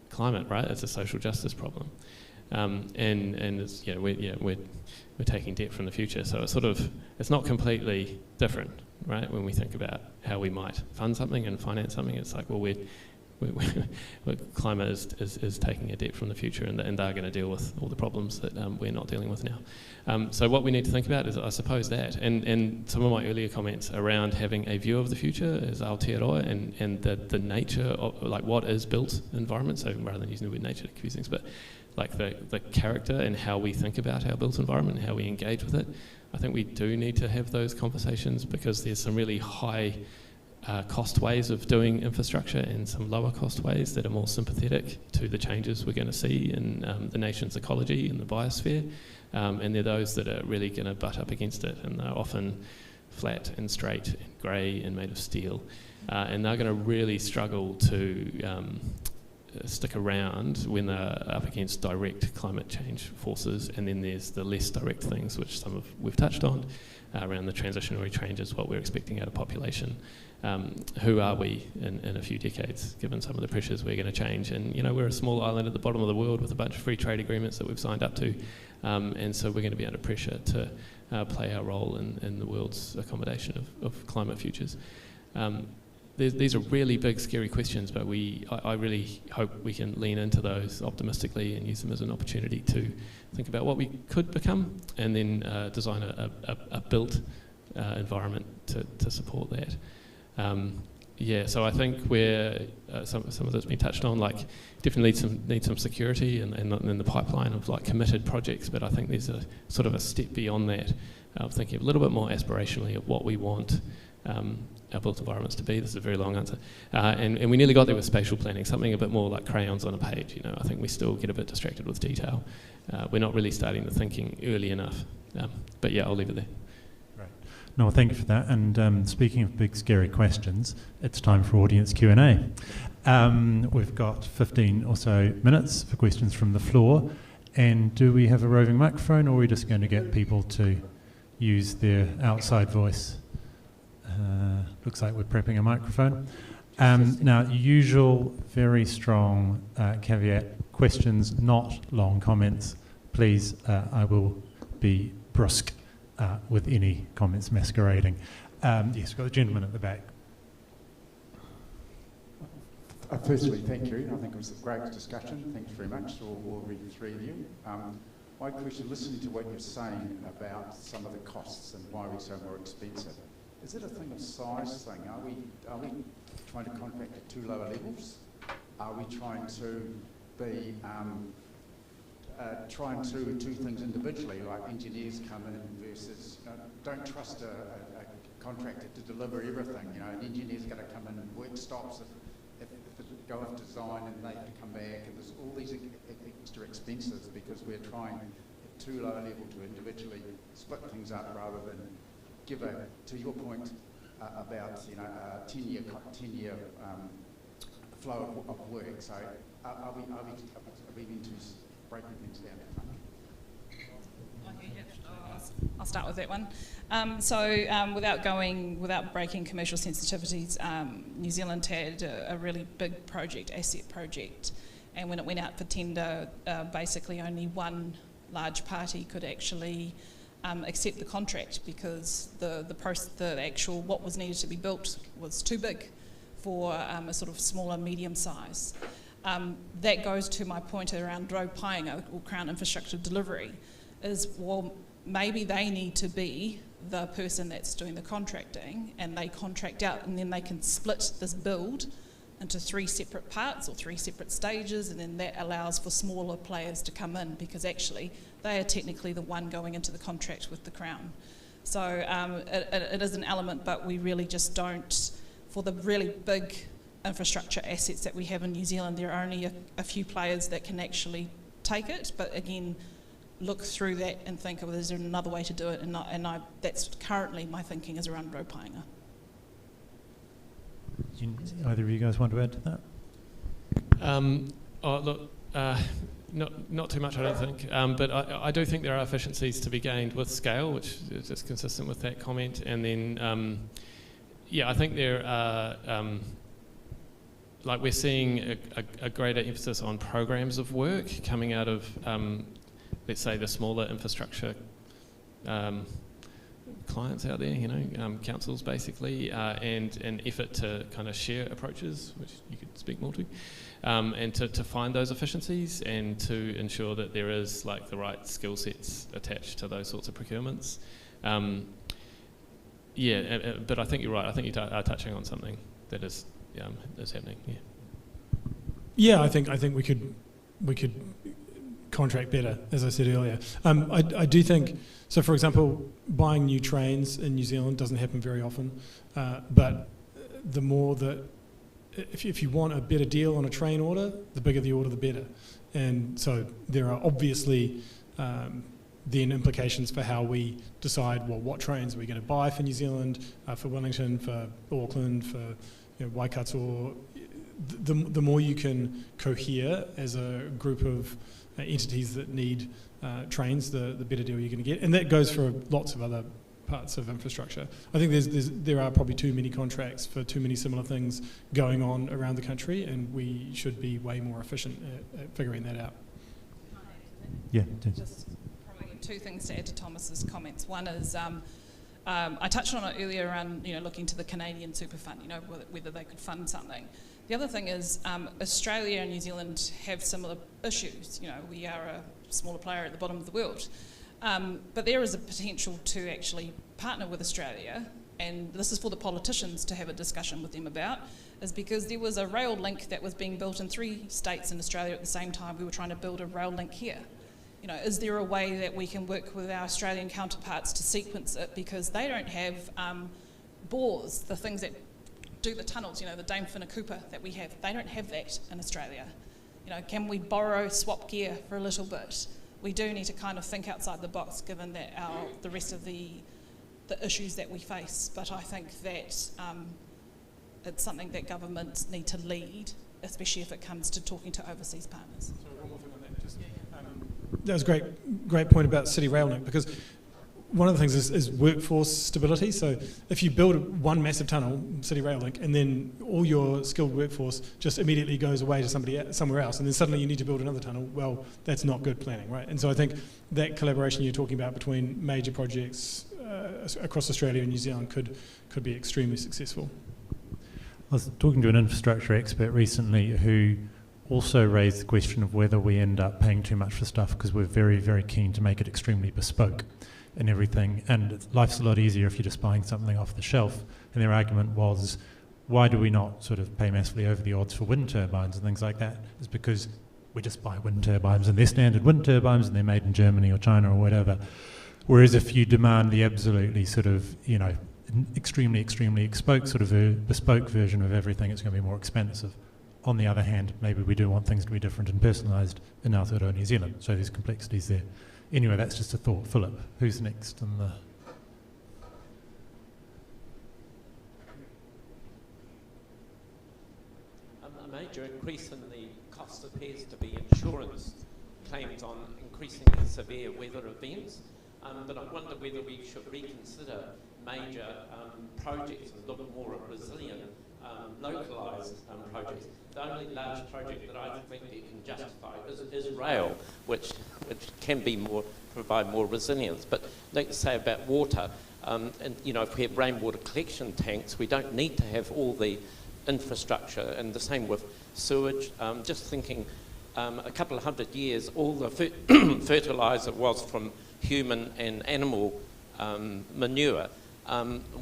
climate, right? It's a social justice problem, and it's, we're taking debt from the future, so it's not completely different, right? When we think about how we might fund something and finance something, it's like, well, climate is taking a debt from the future, and they're going to deal with all the problems that we're not dealing with now. So what we need to think about is, I suppose, that, and some of my earlier comments around having a view of the future is Aotearoa and the nature of, like, what is built environment. So rather than using the word nature to confuse things, but like the character and how we think about our built environment and how we engage with it. I think we do need to have those conversations, because there's some really high cost ways of doing infrastructure and some lower cost ways that are more sympathetic to the changes we're going to see in the nation's ecology and the biosphere, and they're those that are really going to butt up against it, and they're often flat and straight and grey and made of steel, and they're going to really struggle to stick around when they're up against direct climate change forces. And then there's the less direct things, which we've touched on, around the transitionary changes, what we're expecting out of population. Who are we in a few decades, given some of the pressures we're going to change? And, we're a small island at the bottom of the world with a bunch of free trade agreements that we've signed up to. And so we're going to be under pressure to play our role in the world's accommodation of climate futures. These are really big, scary questions, but I really hope we can lean into those optimistically and use them as an opportunity to think about what we could become, and then design a built environment to support that. So I think where some of that's been touched on, like, definitely need some security and in the pipeline of, like, committed projects, but I think there's a sort of a step beyond that of thinking a little bit more aspirationally of what we want our built environments to be. This is a very long answer. And we nearly got there with spatial planning, something a bit more like crayons on a page. I think we still get a bit distracted with detail. We're not really starting the thinking early enough. But yeah, I'll leave it there. Great. No, thank you for that. And speaking of big, scary questions, it's time for audience Q&A. We've got 15 or so minutes for questions from the floor. And do we have a roving microphone, or are we just going to get people to use their outside voice? Looks like we're prepping a microphone. Now, usual very strong caveat, questions, not long comments. Please, I will be brusque with any comments masquerading. Yes, we've got the gentleman at the back. Firstly, thank you. I think it was a great discussion. Thanks very much, all three of you. My question, listening to what you're saying about some of the costs and why we're so more expensive, is it a thing of size thing? Are we trying to contract at too lower levels? Are we trying to be trying to do things individually, like engineers come in versus don't trust a contractor to deliver everything? An engineer's going to come in and work stops if it go off design, and they have to come back, and there's all these extra expenses because we're trying at too low a level to individually split things up rather than give to your point about 10-year flow of work. So are we into breaking things down? I'll start with that one. Without breaking commercial sensitivities, New Zealand had a really big asset project, and when it went out for tender, basically only one large party could actually accept the contract, because the actual what was needed to be built was too big for a sort of smaller, medium size. That goes to my point around Roe Painga, or Crown Infrastructure Delivery, is, well, maybe they need to be the person that's doing the contracting, and they contract out, and then they can split this build into 3 separate parts or 3 separate stages, and then that allows for smaller players to come in, because actually they are technically the one going into the contract with the Crown. So it is an element, but we really just don't, for the really big infrastructure assets that we have in New Zealand, there are only a few players that can actually take it, but again, look through that and think, well, is there another way to do it? And that's currently my thinking is around road painga. Either of you guys want to add to that? Not too much, I don't think. But I do think there are efficiencies to be gained with scale, which is just consistent with that comment. And then, I think there are, we're seeing a greater emphasis on programs of work coming out of, let's say, the smaller infrastructure clients out there, councils basically, and an effort to kind of share approaches, which you could speak more to, and to find those efficiencies and to ensure that there is the right skill sets attached to those sorts of procurements. But I think you're right. I think you are touching on something that is happening. Yeah, I think we could contract better, as I said earlier. I do think, so for example, buying new trains in New Zealand doesn't happen very often, but the more that, if you want a better deal on a train order, the bigger the order, the better. And so there are obviously then implications for how we decide, well, what trains are we going to buy for New Zealand, for Wellington, for Auckland, for Waikato. The more you can cohere as a group of entities that need trains, the better deal you're going to get. And that goes for lots of other parts of infrastructure. I think there are probably too many contracts for too many similar things going on around the country, and we should be way more efficient at figuring that out. Yeah. Just probably 2 things to add to Thomas's comments. One is I touched on it earlier around looking to the Canadian super fund, whether they could fund something. The other thing is Australia and New Zealand have similar issues. We are a smaller player at the bottom of the world. But there is a potential to actually partner with Australia, and this is for the politicians to have a discussion with them about, is because there was a rail link that was being built in 3 states in Australia at the same time. We were trying to build a rail link here. Is there a way that we can work with our Australian counterparts to sequence it, because they don't have bores, the things that do the tunnels, the Dame Cooper that we have. They don't have that in Australia. Can we swap gear for a little bit? We do need to kind of think outside the box, given that the rest of the issues that we face. But I think that it's something that governments need to lead, especially if it comes to talking to overseas partners. Sorry, one more thing on that. That was a great point about City Rail Link, because one of the things is workforce stability. So if you build one massive tunnel, City Rail Link, and then all your skilled workforce just immediately goes away to somewhere else, and then suddenly you need to build another tunnel, well, that's not good planning, right? And so I think that collaboration you're talking about between major projects across Australia and New Zealand could be extremely successful. I was talking to an infrastructure expert recently who also raised the question of whether we end up paying too much for stuff because we're very, very keen to make it extremely bespoke and everything, and life's a lot easier if you're just buying something off the shelf. And their argument was, why do we not sort of pay massively over the odds for wind turbines and things like that? It's because we just buy wind turbines, and they're standard wind turbines, and they're made in Germany or China or whatever. Whereas if you demand the absolutely sort of, extremely bespoke version of everything, it's going to be more expensive. On the other hand, maybe we do want things to be different and personalised in Aotearoa New Zealand, so there's complexities there. Anyway, that's just a thought. Philip, who's next? A major increase in the cost appears to be insurance claims on increasingly severe weather events. But I wonder whether we should reconsider major projects and look more at resilient, localised projects. The only large project that I think you can justify is rail, which can be provide more resilience. But let's say about water, if we have rainwater collection tanks, we don't need to have all the infrastructure, and the same with sewage. Just thinking, a couple of 100 years, all the fertiliser was from human and animal manure.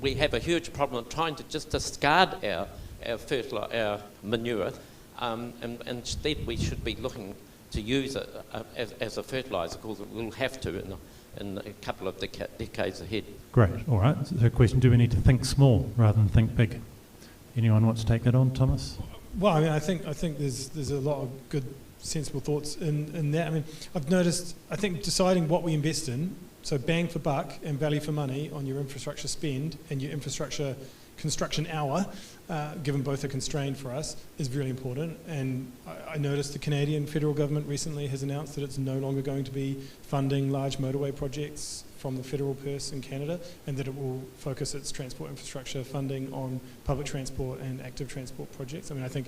We have a huge problem trying to just discard our our manure, and instead we should be looking to use it as a fertiliser, because we'll have to in a couple of decades ahead. Great. All right. So the question, do we need to think small rather than think big? Anyone want to take that on, Thomas? Well, I mean, I think there's a lot of good, sensible thoughts in that. I mean, I've noticed, I think deciding what we invest in, so bang for buck and value for money on your infrastructure spend and your infrastructure construction hour, given both are constrained for us, is really important. And I noticed the Canadian federal government recently has announced that it's no longer going to be funding large motorway projects from the federal purse in Canada, and that it will focus its transport infrastructure funding on public transport and active transport projects. I mean, I think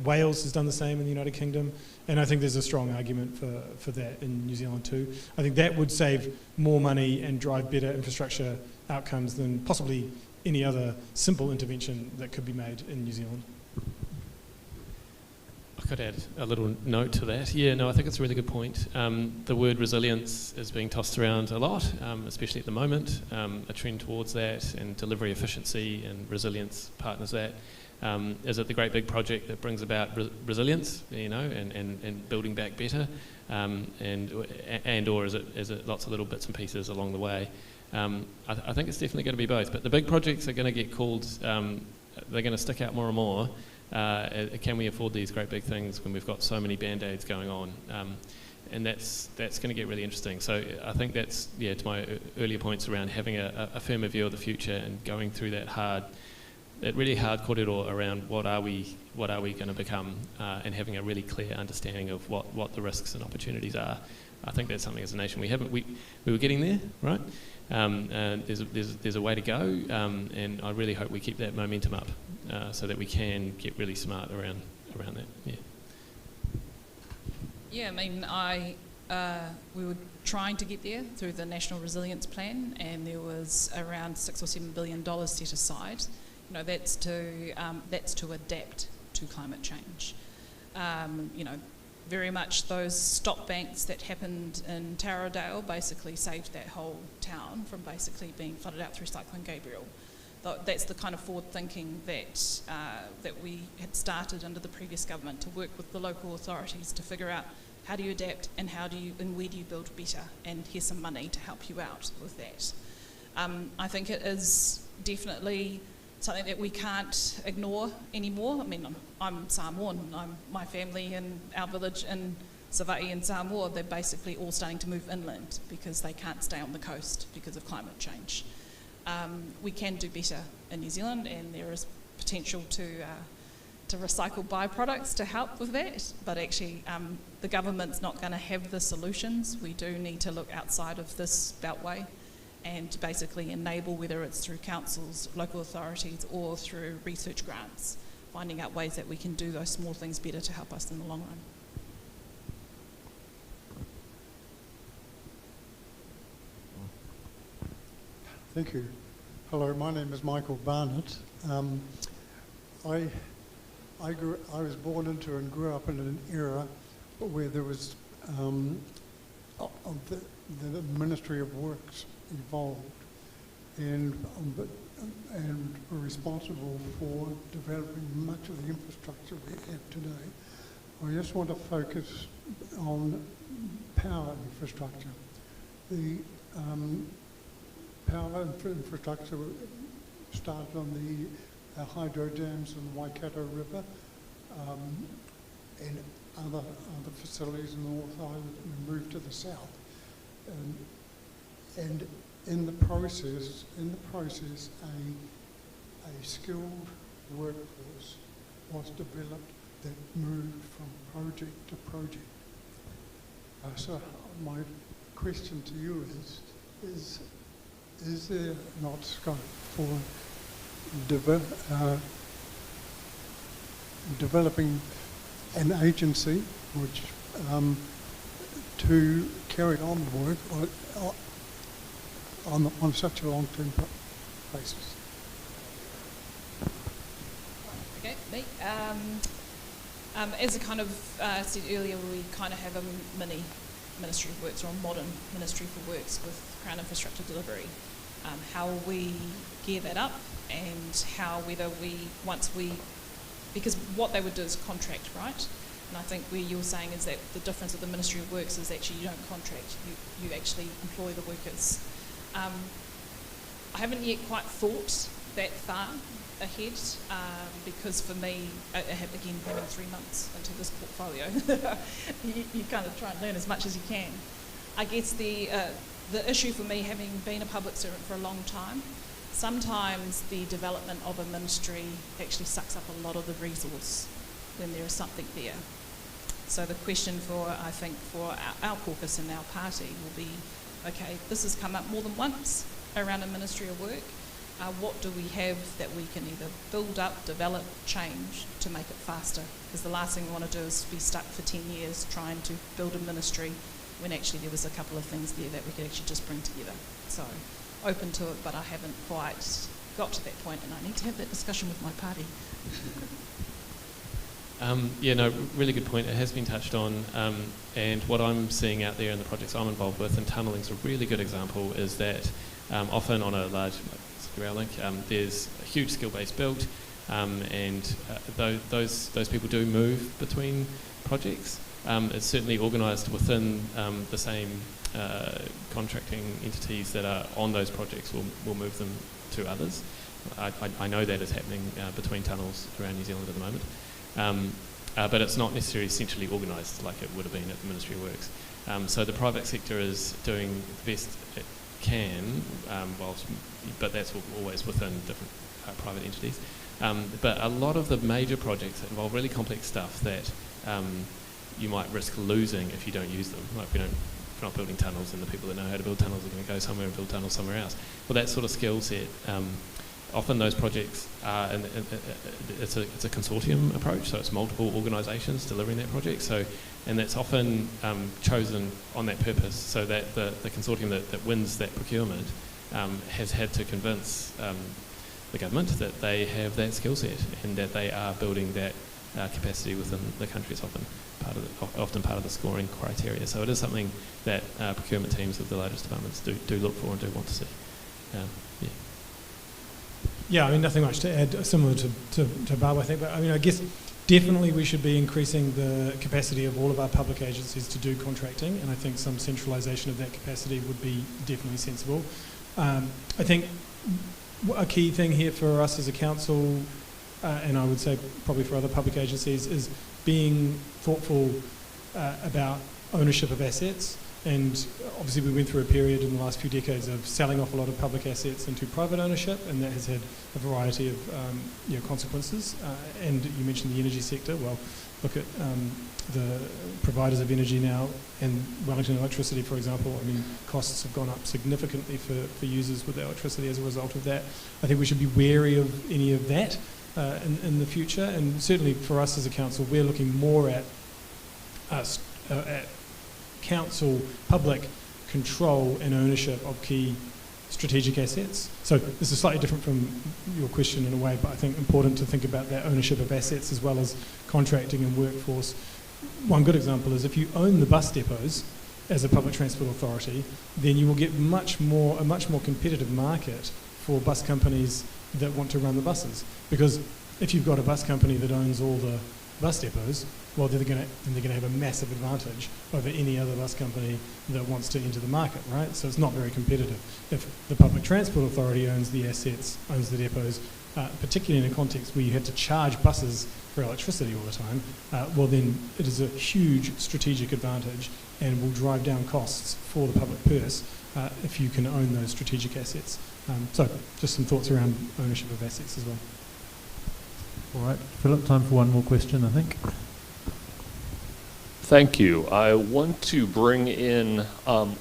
Wales has done the same in the United Kingdom, and I think there's a strong argument for that in New Zealand too. I think that would save more money and drive better infrastructure outcomes than possibly any other simple intervention that could be made in New Zealand. I could add a little note to that. Yeah, no, I think it's a really good point. The word resilience is being tossed around a lot, especially at the moment, a trend towards that, and delivery efficiency and resilience partners that. Is it the great big project that brings about resilience, and building back better, and or is it lots of little bits and pieces along the way? I think it's definitely going to be both, but the big projects are going to get called, they're going to stick out more and more. Can we afford these great big things when we've got so many band-aids going on? And that's going to get really interesting. So I think that's, to my earlier points around having a firmer view of the future and going through that really hard corridor around what are we going to become, and having a really clear understanding of what the risks and opportunities are. I think that's something as a nation we were getting there, right? There's a way to go, and I really hope we keep that momentum up, so that we can get really smart around that. Yeah. Yeah, I mean, we were trying to get there through the National Resilience Plan, and there was around $6 or $7 billion set aside. That's to adapt to climate change. Very much those stop banks that happened in Taradale basically saved that whole town from basically being flooded out through Cyclone Gabriel. That's the kind of forward thinking that we had started under the previous government, to work with the local authorities to figure out how do you adapt and where do you build better, and here's some money to help you out with that. I think it is definitely something that we can't ignore anymore. I mean, I'm Samoan. My family in our village in Savai'i in Samoa, they're basically all starting to move inland because they can't stay on the coast because of climate change. We can do better in New Zealand, and there is potential to recycle byproducts to help with that, but actually the government's not going to have the solutions. We do need to look outside of this beltway and basically enable, whether it's through councils, local authorities, or through research grants, finding out ways that we can do those small things better to help us in the long run. Thank you. Hello, my name is Michael Barnett. I was born into and grew up in an era where there was the Ministry of Works evolved and were responsible for developing much of the infrastructure we have today. I just want to focus on power infrastructure. The power infrastructure started on the hydro dams in the Waikato River and other facilities in the North Island, and moved to the south. And in the process, a skilled workforce was developed that moved from project to project. So my question to you is there not scope for developing an agency which to carry on the work on such a long-term basis? Okay, me. As I kind of said earlier, we kind of have a mini Ministry of Works, or a modern Ministry for Works with Crown Infrastructure Delivery. How we gear that up and how whether because what they would do is contract, right? And I think where you're saying is that the difference with the Ministry of Works is actually you don't contract, you actually employ the workers. I haven't yet quite thought that far ahead because for me, again, having 3 months into this portfolio, you kind of try and learn as much as you can. I guess the issue for me, having been a public servant for a long time, sometimes the development of a ministry actually sucks up a lot of the resource when there is something there. So the question I think for our caucus and our party will be, okay, this has come up more than once around a Ministry of Work. What do we have that we can either build up, develop, change to make it faster? Because the last thing we want to do is be stuck for 10 years trying to build a ministry when actually there was a couple of things there that we could actually just bring together. So open to it, but I haven't quite got to that point, and I need to have that discussion with my party. Really good point. It has been touched on, and what I'm seeing out there in the projects I'm involved with, and tunnelling's a really good example, is that often on a large rail link, there's a huge skill base built, and those people do move between projects. It's certainly organised within the same contracting entities that are on those projects will move them to others. I know that is happening between tunnels around New Zealand at the moment. But it's not necessarily centrally organised like it would have been at the Ministry of Works. So the private sector is doing the best it can, but that's always within different private entities. But a lot of the major projects that involve really complex stuff that you might risk losing if you don't use them. Like if we're not building tunnels, and the people that know how to build tunnels are going to go somewhere and build tunnels somewhere else. Well, that sort of skill set, often those projects are, and it's a consortium approach, so it's multiple organisations delivering that project. So, and that's often chosen on that purpose, so that the consortium that wins that procurement has had to convince the government that they have that skill set and that they are building that capacity within the country. It's often part of the scoring criteria. So it is something that procurement teams of the largest departments do look for and do want to see. Yeah, I mean, nothing much to add, similar to Barb, I think, but I mean, I guess definitely we should be increasing the capacity of all of our public agencies to do contracting, and I think some centralisation of that capacity would be definitely sensible. I think a key thing here for us as a council, and I would say probably for other public agencies, is being thoughtful about ownership of assets. And obviously we went through a period in the last few decades of selling off a lot of public assets into private ownership, and that has had a variety of consequences. And you mentioned the energy sector. Well, look at the providers of energy now, and Wellington Electricity, for example. I mean, costs have gone up significantly for users with electricity as a result of that. I think we should be wary of any of that in the future. And certainly for us as a council, we're looking more at council public control and ownership of key strategic assets. So this is slightly different from your question in a way, but I think important to think about that ownership of assets as well as contracting and workforce. One good example is if you own the bus depots as a public transport authority, then you will get a much more competitive market for bus companies that want to run the buses. Because if you've got a bus company that owns all the bus depots, well, they're going to have a massive advantage over any other bus company that wants to enter the market, right? So it's not very competitive. If the Public Transport Authority owns the assets, owns the depots, particularly in a context where you had to charge buses for electricity all the time, well then it is a huge strategic advantage and will drive down costs for the public purse if you can own those strategic assets. So just some thoughts around ownership of assets as well. All right, Philip, time for one more question, I think. Thank you. I want to bring in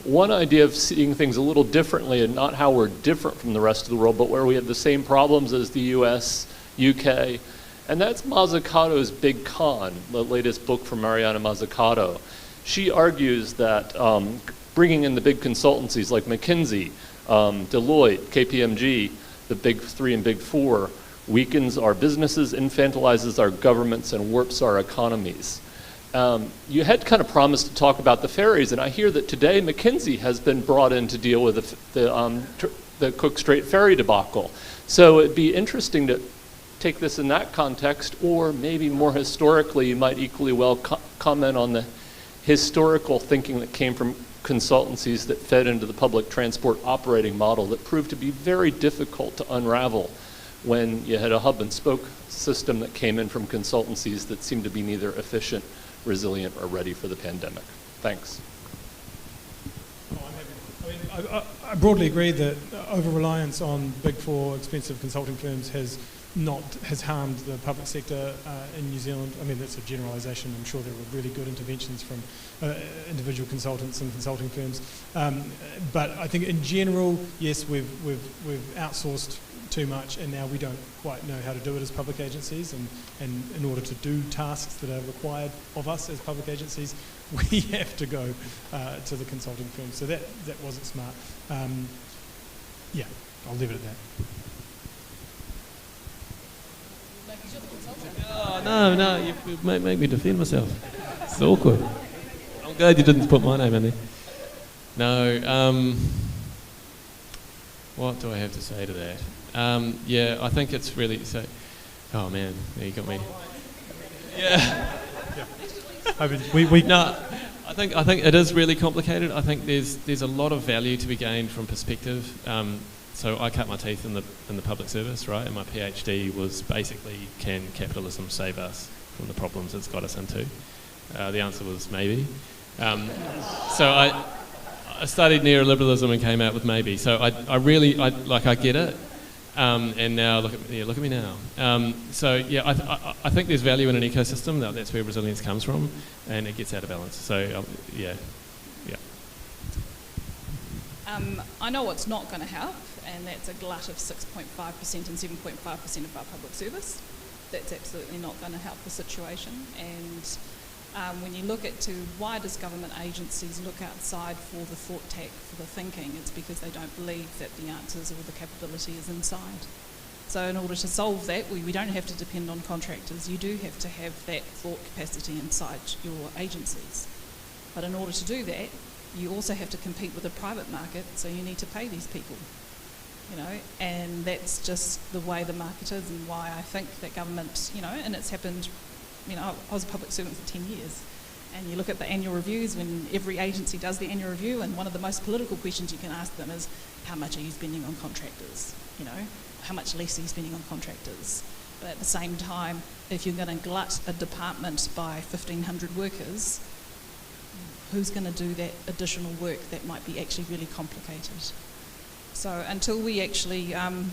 one idea of seeing things a little differently, and not how we're different from the rest of the world, but where we have the same problems as the US, UK, and that's Mazzucato's Big Con, the latest book from Mariana Mazzucato. She argues that bringing in the big consultancies like McKinsey, Deloitte, KPMG, the Big Three and Big Four, weakens our businesses, infantilizes our governments, and warps our economies. You had kind of promised to talk about the ferries, and I hear that today McKinsey has been brought in to deal with the the Cook Strait ferry debacle. So it'd be interesting to take this in that context, or maybe more historically, you might equally well comment on the historical thinking that came from consultancies that fed into the public transport operating model that proved to be very difficult to unravel when you had a hub and spoke system that came in from consultancies that seemed to be neither efficient, resilient, or ready for the pandemic. Thanks. I broadly agree that over-reliance on big four expensive consulting firms has harmed the public sector in New Zealand. I mean, that's a generalisation. I'm sure there were really good interventions from individual consultants and consulting firms. But I think in general, yes, we've outsourced too much, and now we don't quite know how to do it as public agencies, and in order to do tasks that are required of us as public agencies, we have to go to the consulting firm. So that wasn't smart. Yeah, I'll leave it at that. Oh, no, you make me defend myself. It's awkward. I'm glad you didn't put my name in there. No, what do I have to say to that? Yeah, I think it's really so. Oh man, you got me. Yeah. I mean, No, I think it is really complicated. I think there's a lot of value to be gained from perspective. So I cut my teeth in the public service, right? And my PhD was basically, can capitalism save us from the problems it's got us into? The answer was maybe. So I studied neoliberalism and came out with maybe. So I really get it. And now look at me now. So yeah, I think there's value in an ecosystem. That's where resilience comes from, and it gets out of balance. So yeah. I know what's not going to help, and that's a glut of 6.5% and 7.5% of our public service. That's absolutely not going to help the situation. And when you look at why does government agencies look outside for the thought tack, for the thinking, it's because they don't believe that the answers or the capability is inside. So in order to solve that, we don't have to depend on contractors. You do have to have that thought capacity inside your agencies. But in order to do that, you also have to compete with the private market, so you need to pay these people, and that's just the way the market is, and why I think that government, and it's happened, I was a public servant for 10 years, and you look at the annual reviews when every agency does the annual review, and one of the most political questions you can ask them is, how much are you spending on contractors? How much less are you spending on contractors? But at the same time, if you're going to glut a department by 1,500 workers, who's going to do that additional work that might be actually really complicated? So until we actually, and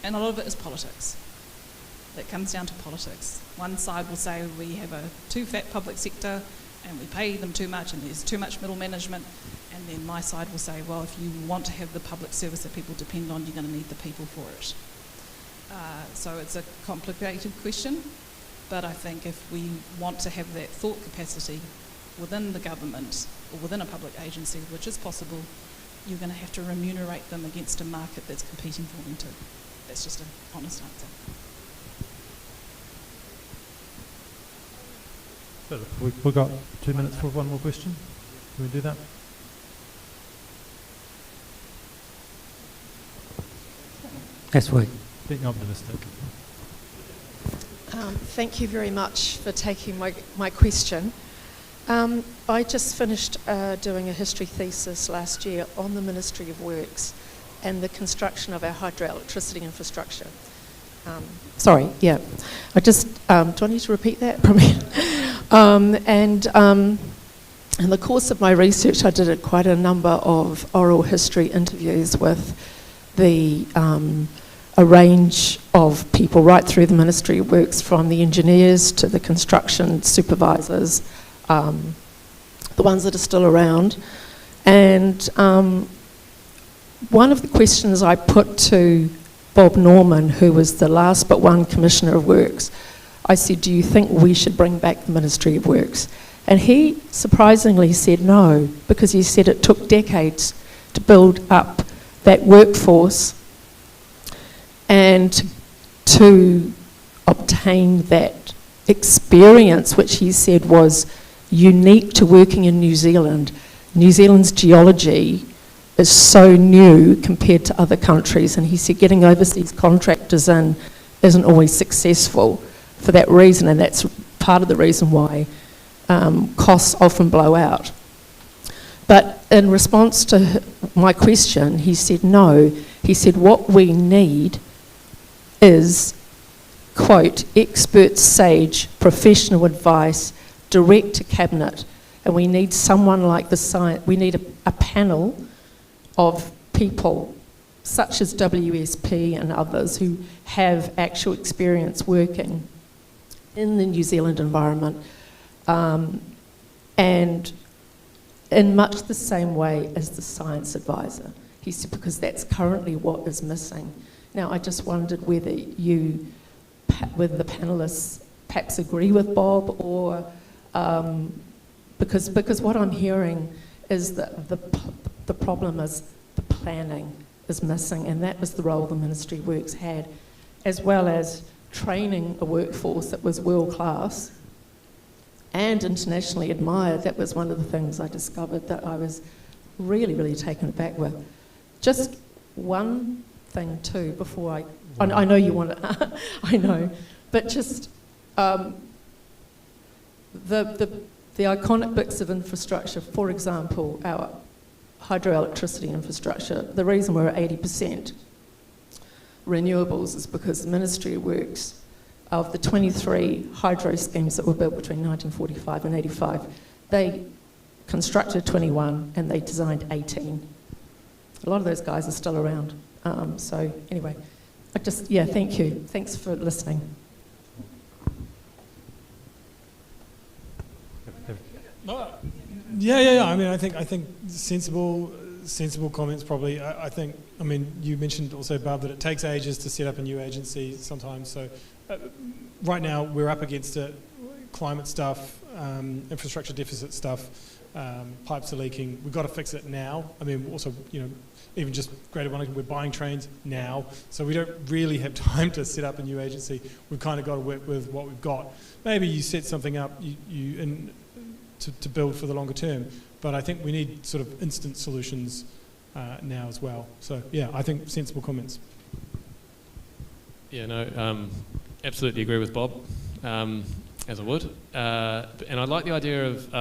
a lot of it is politics. It comes down to politics. One side will say we have a too fat public sector and we pay them too much and there's too much middle management, and then my side will say, well, if you want to have the public service that people depend on, you're going to need the people for it. So it's a complicated question, but I think if we want to have that thought capacity within the government or within a public agency, which is possible, you're going to have to remunerate them against a market that's competing for them too. That's just an honest answer. So we've got 2 minutes for one more question. Can we do that? Yes, we. Being optimistic. Thank you very much for taking my question. I just finished doing a history thesis last year on the Ministry of Works and the construction of our hydroelectricity infrastructure. I just, do I need to repeat that? In the course of my research, I did quite a number of oral history interviews with a range of people right through the Ministry of Works, from the engineers to the construction supervisors, the ones that are still around. And one of the questions I put to Bob Norman, who was the last but one Commissioner of Works, I said, do you think we should bring back the Ministry of Works? And he surprisingly said no, because he said it took decades to build up that workforce and to obtain that experience, which he said was unique to working in New Zealand. New Zealand's geology is so new compared to other countries, and he said getting overseas contractors in isn't always successful for that reason, and that's part of the reason why costs often blow out. But in response to my question, he said no. He said what we need is, quote, expert, sage, professional advice, direct to cabinet, and we need someone like the science, we need a panel of people such as WSP and others who have actual experience working in the New Zealand environment, and in much the same way as the science advisor. He said, because that's currently what is missing. Now, I just wondered whether whether the panellists perhaps agree with Bob, or because what I'm hearing is that the problem is the planning is missing, and that was the role the Ministry of Works had, as well as training a workforce that was world class and internationally admired. That was one of the things I discovered that I was really, really taken aback with. Just one thing too before I know you want to, I know, but just the iconic bits of infrastructure, for example, our hydroelectricity infrastructure, the reason we're at 80% renewables is because the Ministry of Works, of the 23 hydro schemes that were built between 1945 and 85, they constructed 21 and they designed 18. A lot of those guys are still around. So anyway, thank you. Thanks for listening. Yeah. I mean, I think sensible comments probably. I think, I mean, you mentioned also, Barb, that it takes ages to set up a new agency sometimes. So right now we're up against it. Climate stuff, infrastructure deficit stuff, pipes are leaking. We've got to fix it now. I mean, also, even just Greater Wellington, we're buying trains now. So we don't really have time to set up a new agency. We've kind of got to work with what we've got. Maybe you set something up to build for the longer term. But I think we need sort of instant solutions now as well. So yeah, I think sensible comments. Yeah, no, absolutely agree with Bob, as I would. And I like the idea of,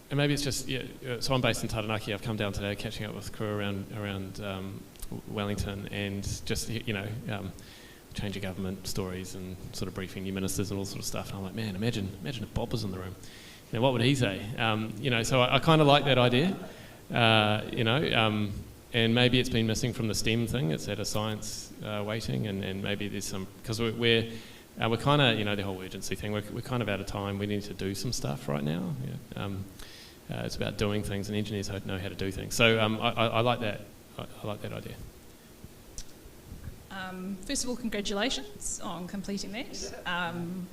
and maybe it's just, so I'm based in Taranaki. I've come down today catching up with crew around Wellington, and just, change of government stories and sort of briefing new ministers and all sort of stuff. And I'm like, man, imagine if Bob was in the room. What would he say? So I kind of like that idea, and maybe it's been missing from the STEM thing. It's at a science weighting, and maybe there's some, because we're kind of, the whole urgency thing, we're kind of out of time. We need to do some stuff right now. It's about doing things, and engineers know how to do things. So I like that. I like that idea. First of all, congratulations on completing that.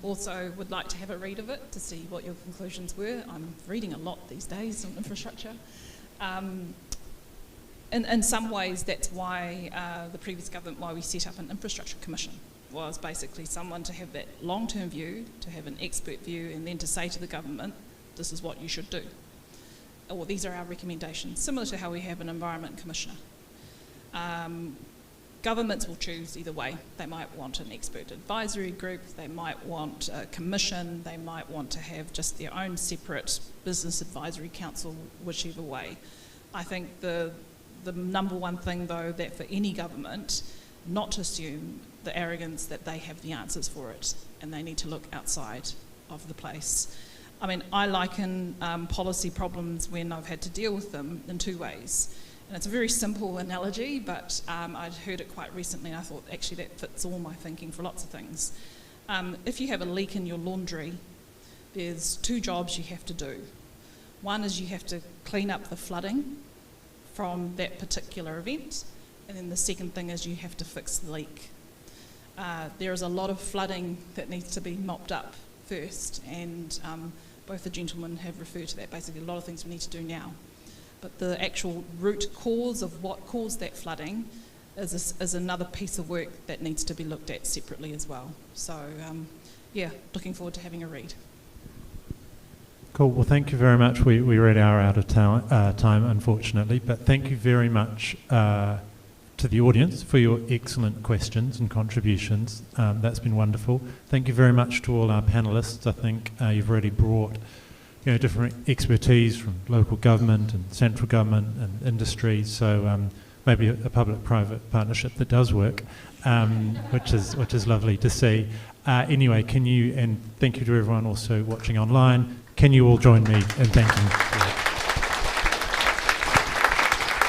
Also would like to have a read of it to see what your conclusions were. I'm reading a lot these days on infrastructure. In some ways, that's why the previous government, why we set up an infrastructure commission, was basically someone to have that long-term view, to have an expert view, and then to say to the government, this is what you should do. Or these are our recommendations, similar to how we have an environment commissioner. Governments will choose either way. They might want an expert advisory group, they might want a commission, they might want to have just their own separate business advisory council, whichever way. I think the number one thing, though, that for any government, not to assume the arrogance that they have the answers for it, and they need to look outside of the place. I mean, I liken policy problems when I've had to deal with them in two ways. And it's a very simple analogy, but I'd heard it quite recently, and I thought, actually, that fits all my thinking for lots of things. If you have a leak in your laundry, there's two jobs you have to do. One is you have to clean up the flooding from that particular event, and then the second thing is you have to fix the leak. There is a lot of flooding that needs to be mopped up first, and both the gentlemen have referred to that. Basically, a lot of things we need to do now. But the actual root cause of what caused that flooding is another piece of work that needs to be looked at separately as well. So, looking forward to having a read. Cool. Well, thank you very much. We're at our out of time, unfortunately, but thank you very much to the audience for your excellent questions and contributions. That's been wonderful. Thank you very much to all our panellists. I think you've really brought different expertise from local government and central government and industry. So maybe a public-private partnership that does work, which is lovely to see. Anyway, and thank you to everyone also watching online. Can you all join me in thanking